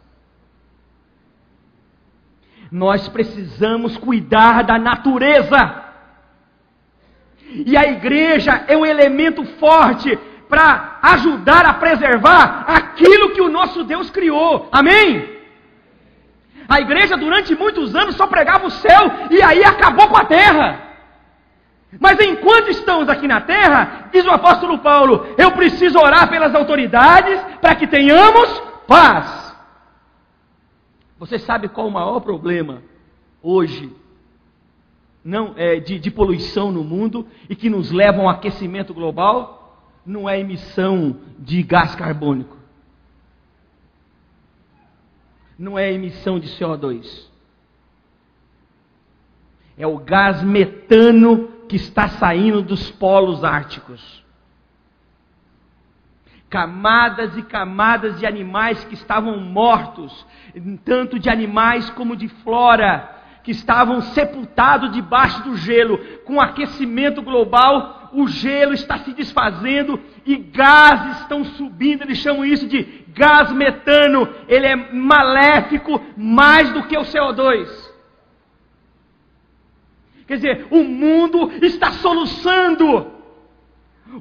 S4: Nós precisamos cuidar da natureza. E a igreja é um elemento forte para ajudar a preservar aquilo que o nosso Deus criou. Amém? A igreja durante muitos anos só pregava o céu e aí acabou com a terra. Mas enquanto estamos aqui na terra, diz o apóstolo Paulo, eu preciso orar pelas autoridades para que tenhamos paz. Você sabe qual o maior problema hoje de poluição no mundo e que nos leva a um aquecimento global? Não é a emissão de gás carbônico. Não é a emissão de CO2. É o gás metano que está saindo dos polos árticos. Camadas e camadas de animais que estavam mortos, tanto de animais como de flora, que estavam sepultados debaixo do gelo. Com o aquecimento global, o gelo está se desfazendo e gases estão subindo. Eles chamam isso de gás metano. Ele é maléfico mais do que o CO2. Quer dizer, o mundo está soluçando.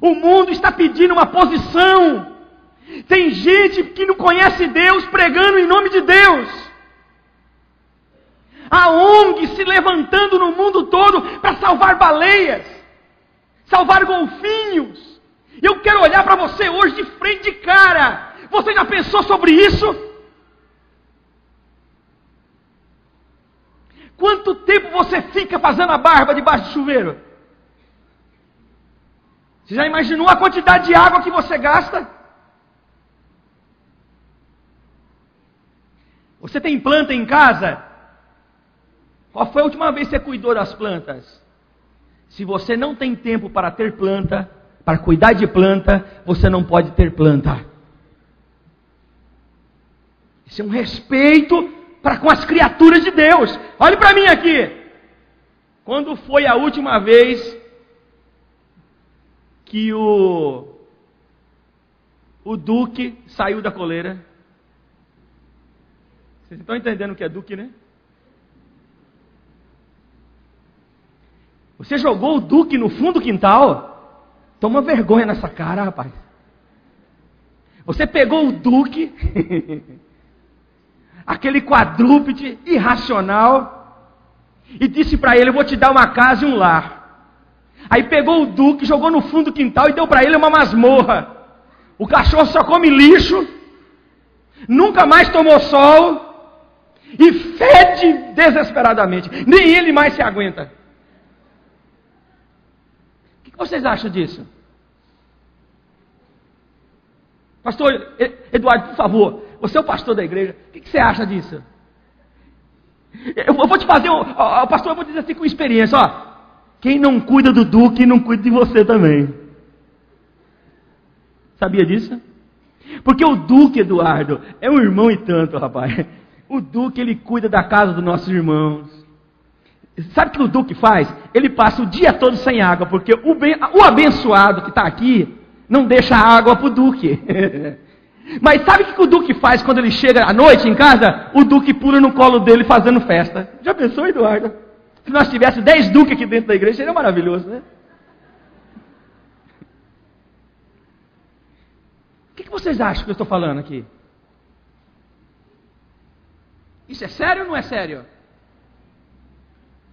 S4: O mundo está pedindo uma posição. Tem gente que não conhece Deus pregando em nome de Deus. A ONG se levantando no mundo todo para salvar baleias, salvar golfinhos. Eu quero olhar para você hoje de frente, de cara. Você já pensou sobre isso? Quanto tempo você fica fazendo a barba debaixo do chuveiro? Você já imaginou a quantidade de água que você gasta? Você tem planta em casa? Qual foi a última vez que você cuidou das plantas? Se você não tem tempo para ter planta, para cuidar de planta, você não pode ter planta. Isso é um respeito para com as criaturas de Deus. Olhe para mim aqui. Quando foi a última vez que o Duque saiu da coleira? Vocês estão entendendo o que é Duque, né? Você jogou o Duque no fundo do quintal? Toma vergonha nessa cara, rapaz. Você pegou o Duque, aquele quadrúpede irracional, e disse para ele, eu vou te dar uma casa e um lar. Aí pegou o Duque, jogou no fundo do quintal e deu para ele uma masmorra. O cachorro só come lixo, nunca mais tomou sol, e fede desesperadamente. Nem ele mais se aguenta. O que vocês acham disso? Pastor Eduardo, por favor, você é o pastor da igreja, o que você acha disso? Eu vou te fazer, pastor, eu vou dizer assim com experiência, ó. Quem não cuida do Duque, não cuida de você também. Sabia disso? Porque o Duque, Eduardo, é um irmão e tanto, rapaz. O Duque, ele cuida da casa dos nossos irmãos. Sabe o que o Duque faz? Ele passa o dia todo sem água, porque o abençoado que está aqui não deixa água para o Duque. Mas sabe o que o Duque faz quando ele chega à noite em casa? O Duque pula no colo dele fazendo festa. Já pensou, Eduardo? Se nós tivéssemos 10 Duques aqui dentro da igreja, seria maravilhoso, né? que vocês acham que eu estou falando aqui? Isso é sério ou não é sério?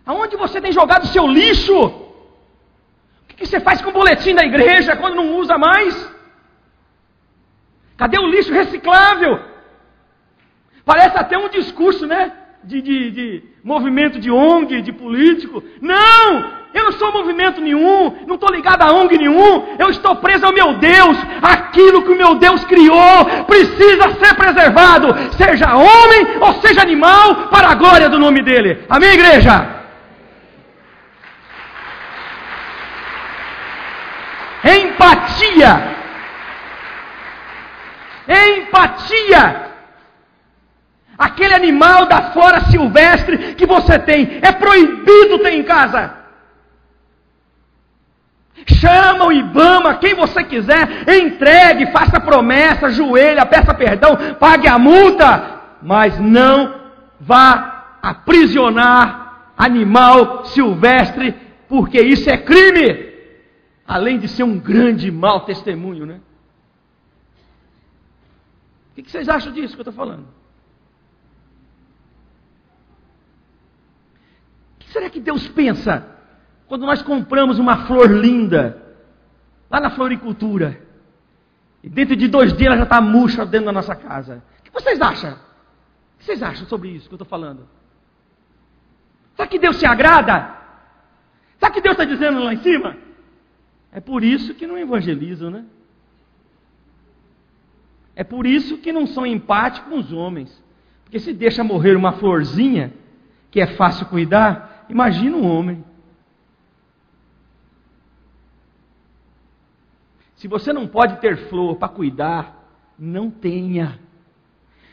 S4: Aonde você tem jogado o seu lixo? O que você faz com o boletim da igreja quando não usa mais? Cadê o lixo reciclável? Parece até um discurso, né? De movimento de ONG, de político. Não! Eu não sou movimento nenhum, não estou ligado a ONG nenhum, eu estou preso ao meu Deus. Aquilo que o meu Deus criou precisa ser preservado, seja homem ou seja animal, para a glória do nome dele. Amém, igreja? Empatia. Empatia. Aquele animal da flora silvestre que você tem, é proibido ter em casa. Chama o IBAMA, quem você quiser, entregue, faça promessa, ajoelha, peça perdão, pague a multa, mas não vá aprisionar animal silvestre, porque isso é crime, além de ser um grande mau testemunho, né? O que vocês acham disso que eu estou falando? O que será que Deus pensa quando nós compramos uma flor linda, lá na floricultura, e dentro de 2 dias ela já está murcha dentro da nossa casa? O que vocês acham? O que vocês acham sobre isso que eu estou falando? Será que Deus se agrada? Será que Deus está dizendo lá em cima? É por isso que não evangelizam, né? É por isso que não são empáticos com os homens. Porque se deixa morrer uma florzinha, que é fácil cuidar, imagina um homem. Se você não pode ter flor para cuidar, não tenha.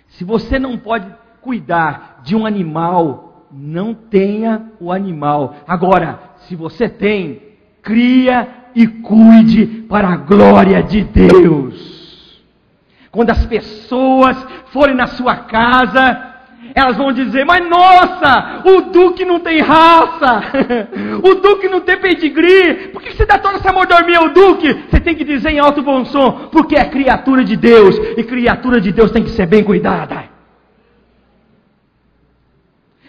S4: Se você não pode cuidar de um animal, não tenha o animal. Agora, se você tem, cria e cuide para a glória de Deus. Quando as pessoas forem na sua casa, elas vão dizer: mas nossa, o Duque não tem raça, o Duque não tem pedigree, por que você dá toda essa mordomia ao Duque? Você tem que dizer em alto bom som, porque é criatura de Deus, e criatura de Deus tem que ser bem cuidada.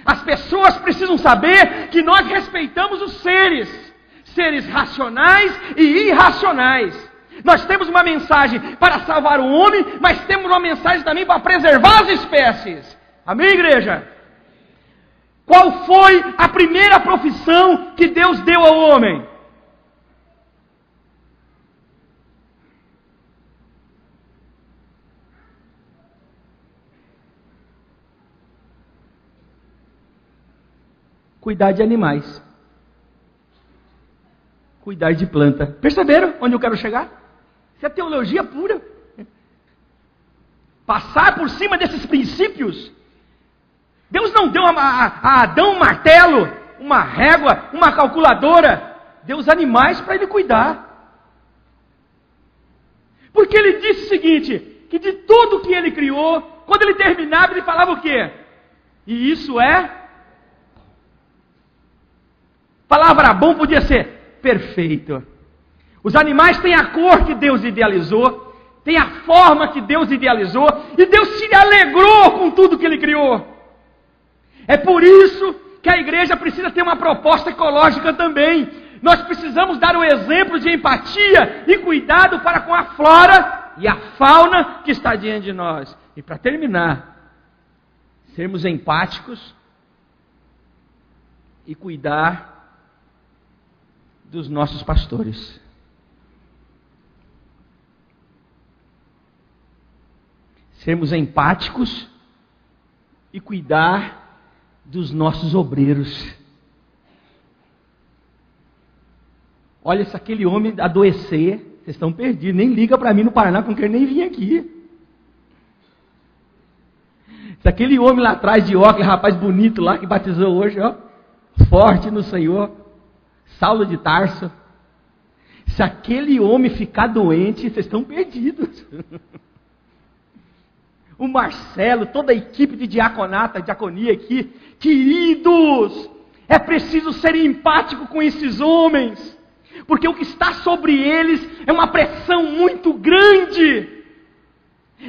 S4: As pessoas precisam saber que nós respeitamos os seres racionais e irracionais. Nós temos uma mensagem para salvar o homem, mas temos uma mensagem também para preservar as espécies. Amém, igreja? Qual foi a primeira profissão que Deus deu ao homem? Cuidar de animais. Cuidar de planta. Perceberam onde eu quero chegar? Isso é teologia pura. Passar por cima desses princípios. Deus não deu a Adão um martelo, uma régua, uma calculadora. Deu os animais para ele cuidar. Porque ele disse o seguinte, que de tudo que ele criou, quando ele terminava, ele falava o quê? E isso é... Palavra bom podia ser perfeito. Os animais têm a cor que Deus idealizou, tem a forma que Deus idealizou, e Deus se alegrou com tudo que Ele criou. É por isso que a igreja precisa ter uma proposta ecológica também. Nós precisamos dar o exemplo de empatia e cuidado para com a flora e a fauna que está diante de nós. E para terminar, sermos empáticos e cuidar dos nossos pastores. Sermos empáticos e cuidar dos nossos obreiros. Olha, se aquele homem adoecer, vocês estão perdidos, nem liga para mim no Paraná, não quero nem vir aqui. Se aquele homem lá atrás de óculos, rapaz bonito lá, que batizou hoje, ó, forte no Senhor, Saulo de Tarso, se aquele homem ficar doente, vocês estão perdidos. O Marcelo, toda a equipe de diaconia aqui, queridos, é preciso ser empático com esses homens, porque o que está sobre eles é uma pressão muito grande.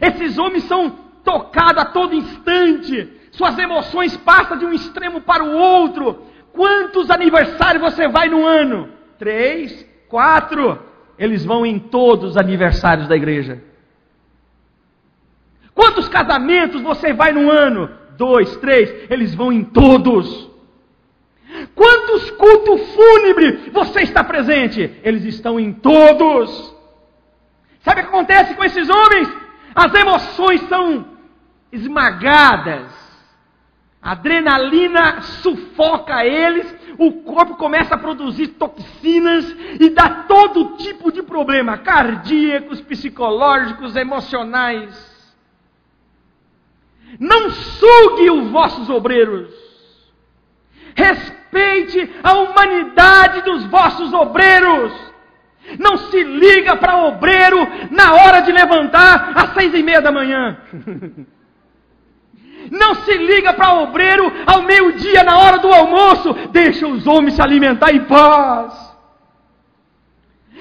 S4: Esses homens são tocados a todo instante. Suas emoções passam de um extremo para o outro. Quantos aniversários você vai no ano? 3, 4. Eles vão em todos os aniversários da igreja. Quantos casamentos você vai no ano? 2, 3. Eles vão em todos. Quantos cultos fúnebres você está presente? Eles estão em todos. Sabe o que acontece com esses homens? As emoções são esmagadas. A adrenalina sufoca eles. O corpo começa a produzir toxinas e dá todo tipo de problema. Cardíacos, psicológicos, emocionais. Não sugue os vossos obreiros. Respeite a humanidade dos vossos obreiros. Não se liga para obreiro na hora de levantar às 6:30 da manhã. Não se liga para obreiro ao meio-dia na hora do almoço. Deixa os homens se alimentar em paz.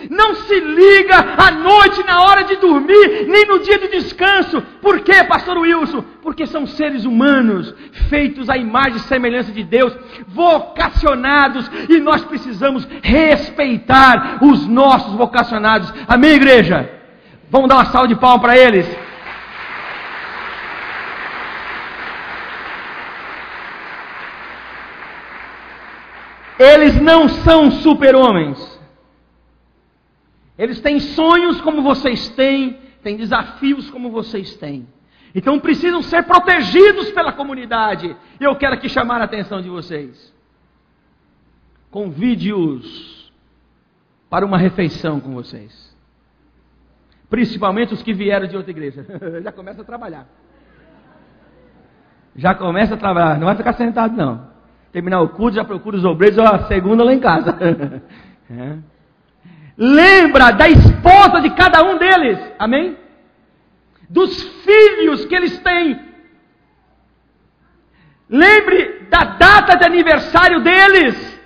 S4: Não se liga à noite na hora de dormir, nem no dia de descanso. Por quê, pastor Wilson? Porque são seres humanos, feitos à imagem e semelhança de Deus, vocacionados, e nós precisamos respeitar os nossos vocacionados. Amém, igreja? Vamos dar uma salva de palmas para eles. Eles não são super-homens. Eles têm sonhos como vocês têm desafios como vocês têm. Então precisam ser protegidos pela comunidade. Eu quero aqui chamar a atenção de vocês. Convide-os para uma refeição com vocês. Principalmente os que vieram de outra igreja. Já começa a trabalhar. Já começa a trabalhar. Não vai ficar sentado não. Terminar o culto, já procura os obreiros, ó, segunda lá em casa. Lembra da esposa de cada um deles, amém? Dos filhos que eles têm. Lembre da data de aniversário deles.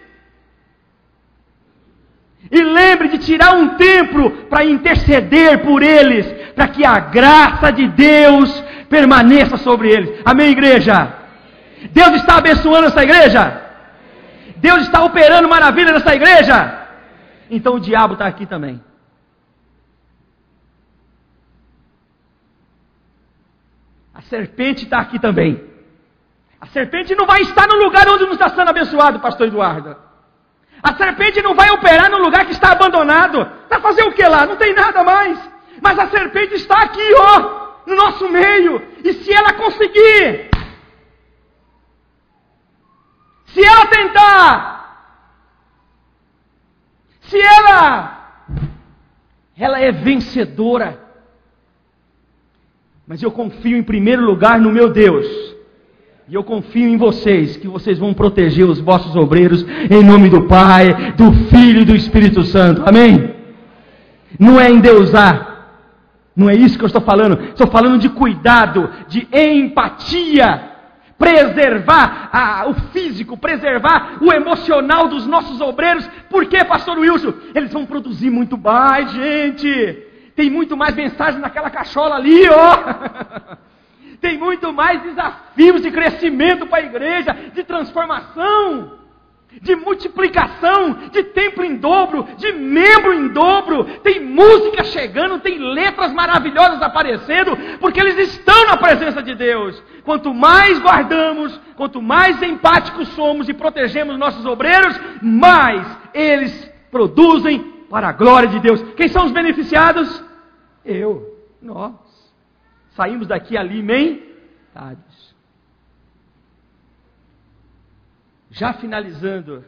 S4: E lembre de tirar um tempo para interceder por eles, para que a graça de Deus permaneça sobre eles. Amém, igreja? Deus está abençoando essa igreja? Deus está operando maravilha nessa igreja? Então o diabo está aqui também. A serpente está aqui também. A serpente não vai estar no lugar onde não está sendo abençoado, pastor Eduardo. A serpente não vai operar no lugar que está abandonado. Para fazer o que lá? Não tem nada mais. Mas a serpente está aqui, ó, no nosso meio. E se ela conseguir, se ela tentar, se ela é vencedora. Mas eu confio em primeiro lugar no meu Deus. E eu confio em vocês, que vocês vão proteger os vossos obreiros, em nome do Pai, do Filho e do Espírito Santo. Amém? Não é endeusar. Não é isso que eu estou falando. Estou falando de cuidado, de empatia. Preservar o físico, preservar o emocional dos nossos obreiros. Por quê, pastor Wilson? Eles vão produzir muito mais, gente. Tem muito mais mensagem naquela cachola ali, ó. Tem muito mais desafios de crescimento para a igreja, de transformação, de multiplicação, de templo em dobro, de membro em dobro. Tem música chegando, tem letras maravilhosas aparecendo, porque eles estão na presença de Deus. Quanto mais guardamos, quanto mais empáticos somos e protegemos nossos obreiros, mais eles produzem para a glória de Deus. Quem são os beneficiados? Nós. Saímos daqui alimentados. Já finalizando,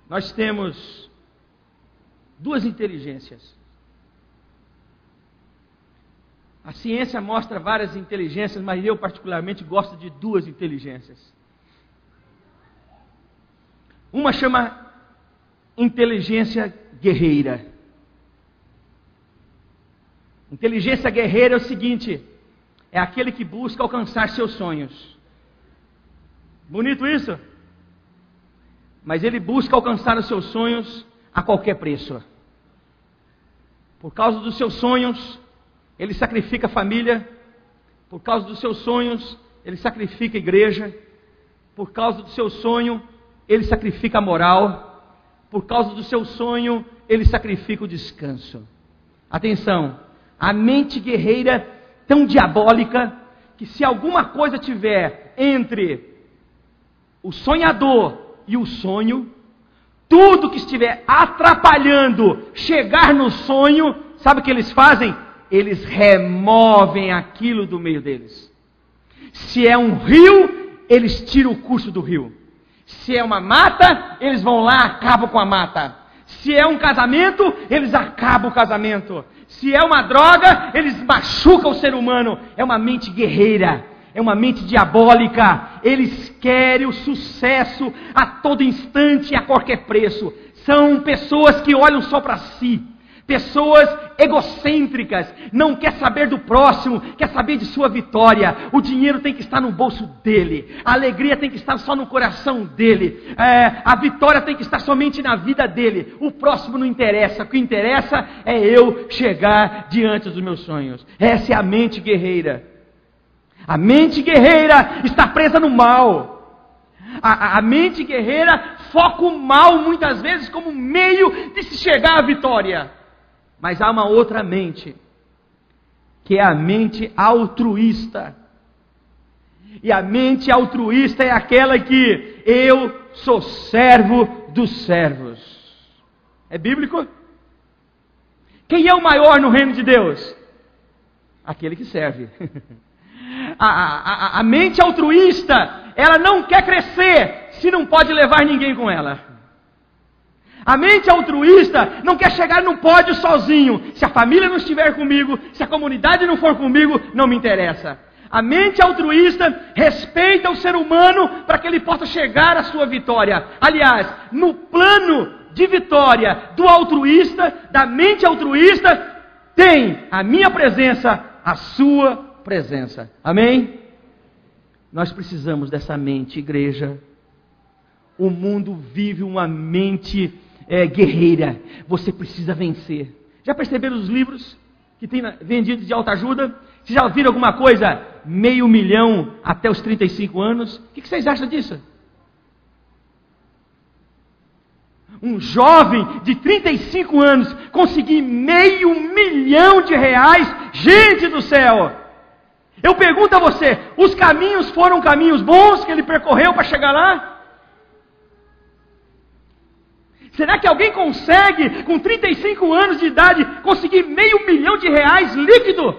S4: nós temos duas inteligências. A ciência mostra várias inteligências, mas eu particularmente gosto de duas inteligências. Uma chama inteligência guerreira. Inteligência guerreira é o seguinte: é aquele que busca alcançar seus sonhos. Bonito isso? Mas ele busca alcançar os seus sonhos a qualquer preço. Por causa dos seus sonhos, ele sacrifica a família, por causa dos seus sonhos, ele sacrifica a igreja, por causa do seu sonho, ele sacrifica a moral, por causa do seu sonho, ele sacrifica o descanso. Atenção, a mente guerreira tão diabólica, que se alguma coisa tiver entre o sonhador e o sonho, tudo que estiver atrapalhando chegar no sonho, sabe o que eles fazem? Eles removem aquilo do meio deles. Se é um rio, eles tiram o curso do rio. Se é uma mata, eles vão lá, acabam com a mata. Se é um casamento, eles acabam o casamento. Se é uma droga, eles machucam o ser humano. É uma mente guerreira, é uma mente diabólica. Eles querem o sucesso a todo instante e a qualquer preço. São pessoas que olham só para si. Pessoas egocêntricas, não quer saber do próximo, quer saber de sua vitória. O dinheiro tem que estar no bolso dele, a alegria tem que estar só no coração dele, a vitória tem que estar somente na vida dele. O próximo não interessa, o que interessa é eu chegar diante dos meus sonhos. Essa é a mente guerreira. A mente guerreira está presa no mal. A mente guerreira foca o mal muitas vezes como meio de se chegar à vitória. Mas há uma outra mente, que é a mente altruísta. E a mente altruísta é aquela que eu sou servo dos servos. É bíblico? Quem é o maior no reino de Deus? Aquele que serve. A mente altruísta, ela não quer crescer se não pode levar ninguém com ela. A mente altruísta não quer chegar no pódio sozinho. Se a família não estiver comigo, se a comunidade não for comigo, não me interessa. A mente altruísta respeita o ser humano para que ele possa chegar à sua vitória. Aliás, no plano de vitória do altruísta, da mente altruísta, tem a minha presença, a sua presença. Amém? Nós precisamos dessa mente, igreja. O mundo vive uma mente guerreira. Você precisa vencer. Já perceberam os livros que tem vendidos de autoajuda? Vocês já ouviram alguma coisa? 500 mil até os 35 anos? O que vocês acham disso? Um jovem de 35 anos conseguir R$500 mil? Gente do céu! Eu pergunto a você, os caminhos foram caminhos bons que ele percorreu para chegar lá? Será que alguém consegue, com 35 anos de idade, conseguir R$500 mil líquido?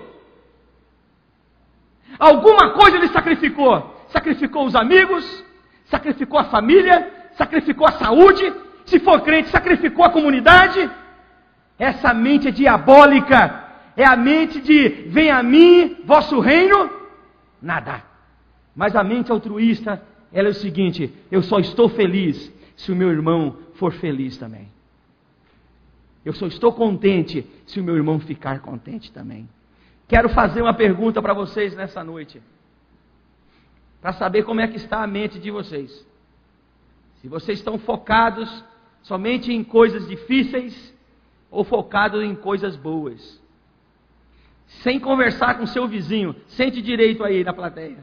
S4: Alguma coisa ele sacrificou. Sacrificou os amigos, sacrificou a família, sacrificou a saúde. Se for crente, sacrificou a comunidade. Essa mente é diabólica. É a mente de, venha a mim, vosso reino, nada. Mas a mente altruísta, ela é o seguinte, eu só estou feliz se o meu irmão for feliz também. Eu só estou contente se o meu irmão ficar contente também. Quero fazer uma pergunta para vocês nessa noite, para saber como é que está a mente de vocês. Se vocês estão focados somente em coisas difíceis ou focados em coisas boas. Sem conversar com seu vizinho, sente direito aí na plateia.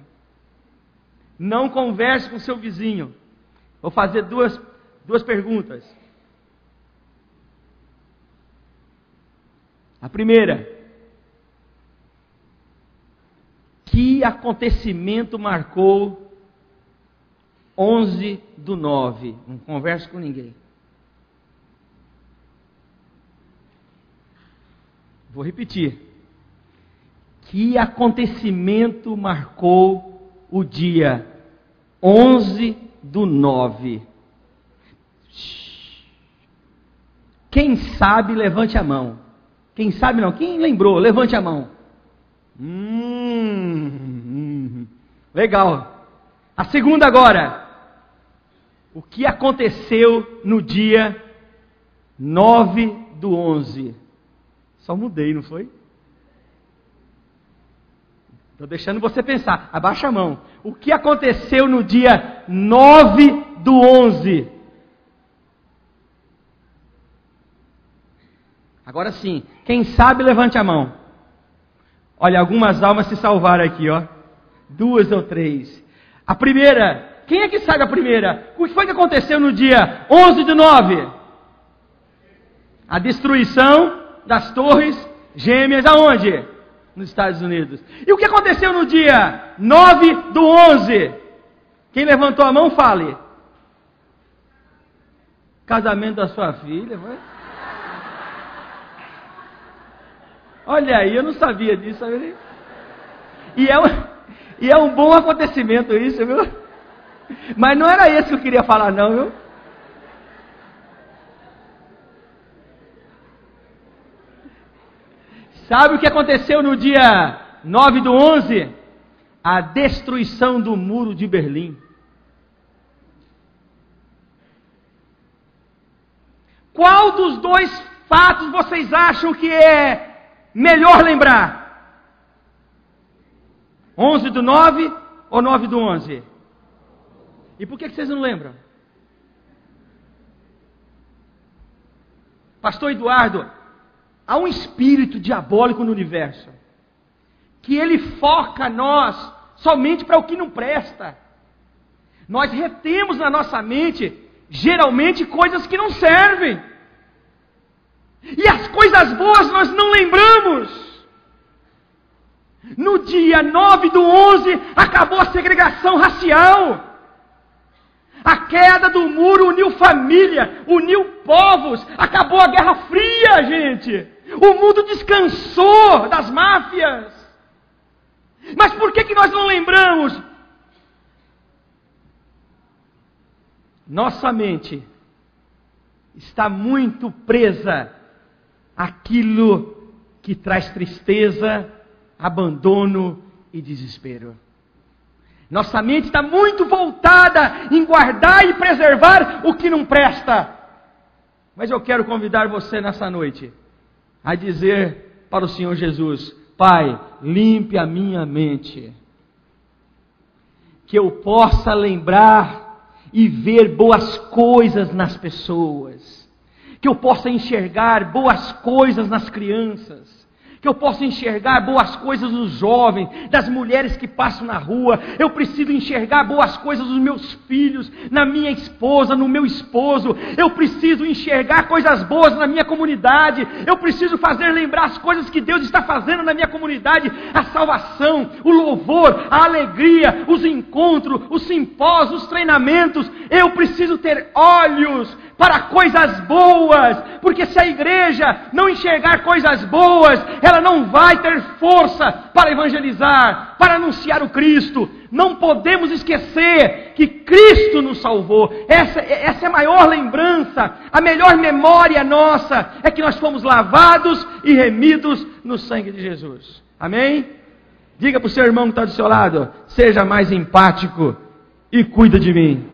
S4: Não converse com seu vizinho. Vou fazer duas perguntas. A primeira: que acontecimento marcou 11/9? Não converso com ninguém. Vou repetir. Que acontecimento marcou o dia 11/9? Quem sabe, levante a mão. Quem sabe não, quem lembrou, levante a mão. Legal. A segunda agora. O que aconteceu no dia 9/11? Só mudei, não foi? Estou deixando você pensar. Abaixa a mão. O que aconteceu no dia 9/11? Agora sim. Quem sabe, levante a mão. Olha, algumas almas se salvaram aqui, ó. 2 ou 3. A primeira, quem é que sabe a primeira? O que foi que aconteceu no dia 11/9? A destruição das torres gêmeas, aonde? Nos Estados Unidos. E o que aconteceu no dia 9/11? Quem levantou a mão, fale. Casamento da sua filha, foi? Olha aí, eu não sabia disso, sabe? E é um bom acontecimento isso, viu? Mas não era esse que eu queria falar não, viu? Sabe o que aconteceu no dia 9/11? A destruição do muro de Berlim. Qual dos dois fatos vocês acham que é melhor lembrar? 11/9 ou 9/11? E por que vocês não lembram? Pastor Eduardo, há um espírito diabólico no universo, que ele foca nós somente para o que não presta. Nós retemos na nossa mente, geralmente, coisas que não servem. E as coisas boas nós não lembramos. No dia 9/11, acabou a segregação racial. A queda do muro uniu família, uniu povos, acabou a Guerra Fria, gente. O mundo descansou das máfias. Mas por que nós não lembramos? Nossa mente está muito presa àquilo que traz tristeza, abandono e desespero. Nossa mente está muito voltada em guardar e preservar o que não presta. Mas eu quero convidar você nessa noite a dizer para o Senhor Jesus: Pai, limpe a minha mente, que eu possa lembrar e ver boas coisas nas pessoas, que eu possa enxergar boas coisas nas crianças, que eu possa enxergar boas coisas nos jovens, das mulheres que passam na rua. Eu preciso enxergar boas coisas nos meus filhos, na minha esposa, no meu esposo. Eu preciso enxergar coisas boas na minha comunidade. Eu preciso fazer lembrar as coisas que Deus está fazendo na minha comunidade. A salvação, o louvor, a alegria, os encontros, os simpósios, os treinamentos. Eu preciso ter olhos para coisas boas, porque se a igreja não enxergar coisas boas, ela não vai ter força para evangelizar, para anunciar o Cristo. Não podemos esquecer que Cristo nos salvou. Essa é a maior lembrança, a melhor memória nossa, é que nós fomos lavados e remidos no sangue de Jesus. Amém? Diga para o seu irmão que está do seu lado: seja mais empático e cuida de mim.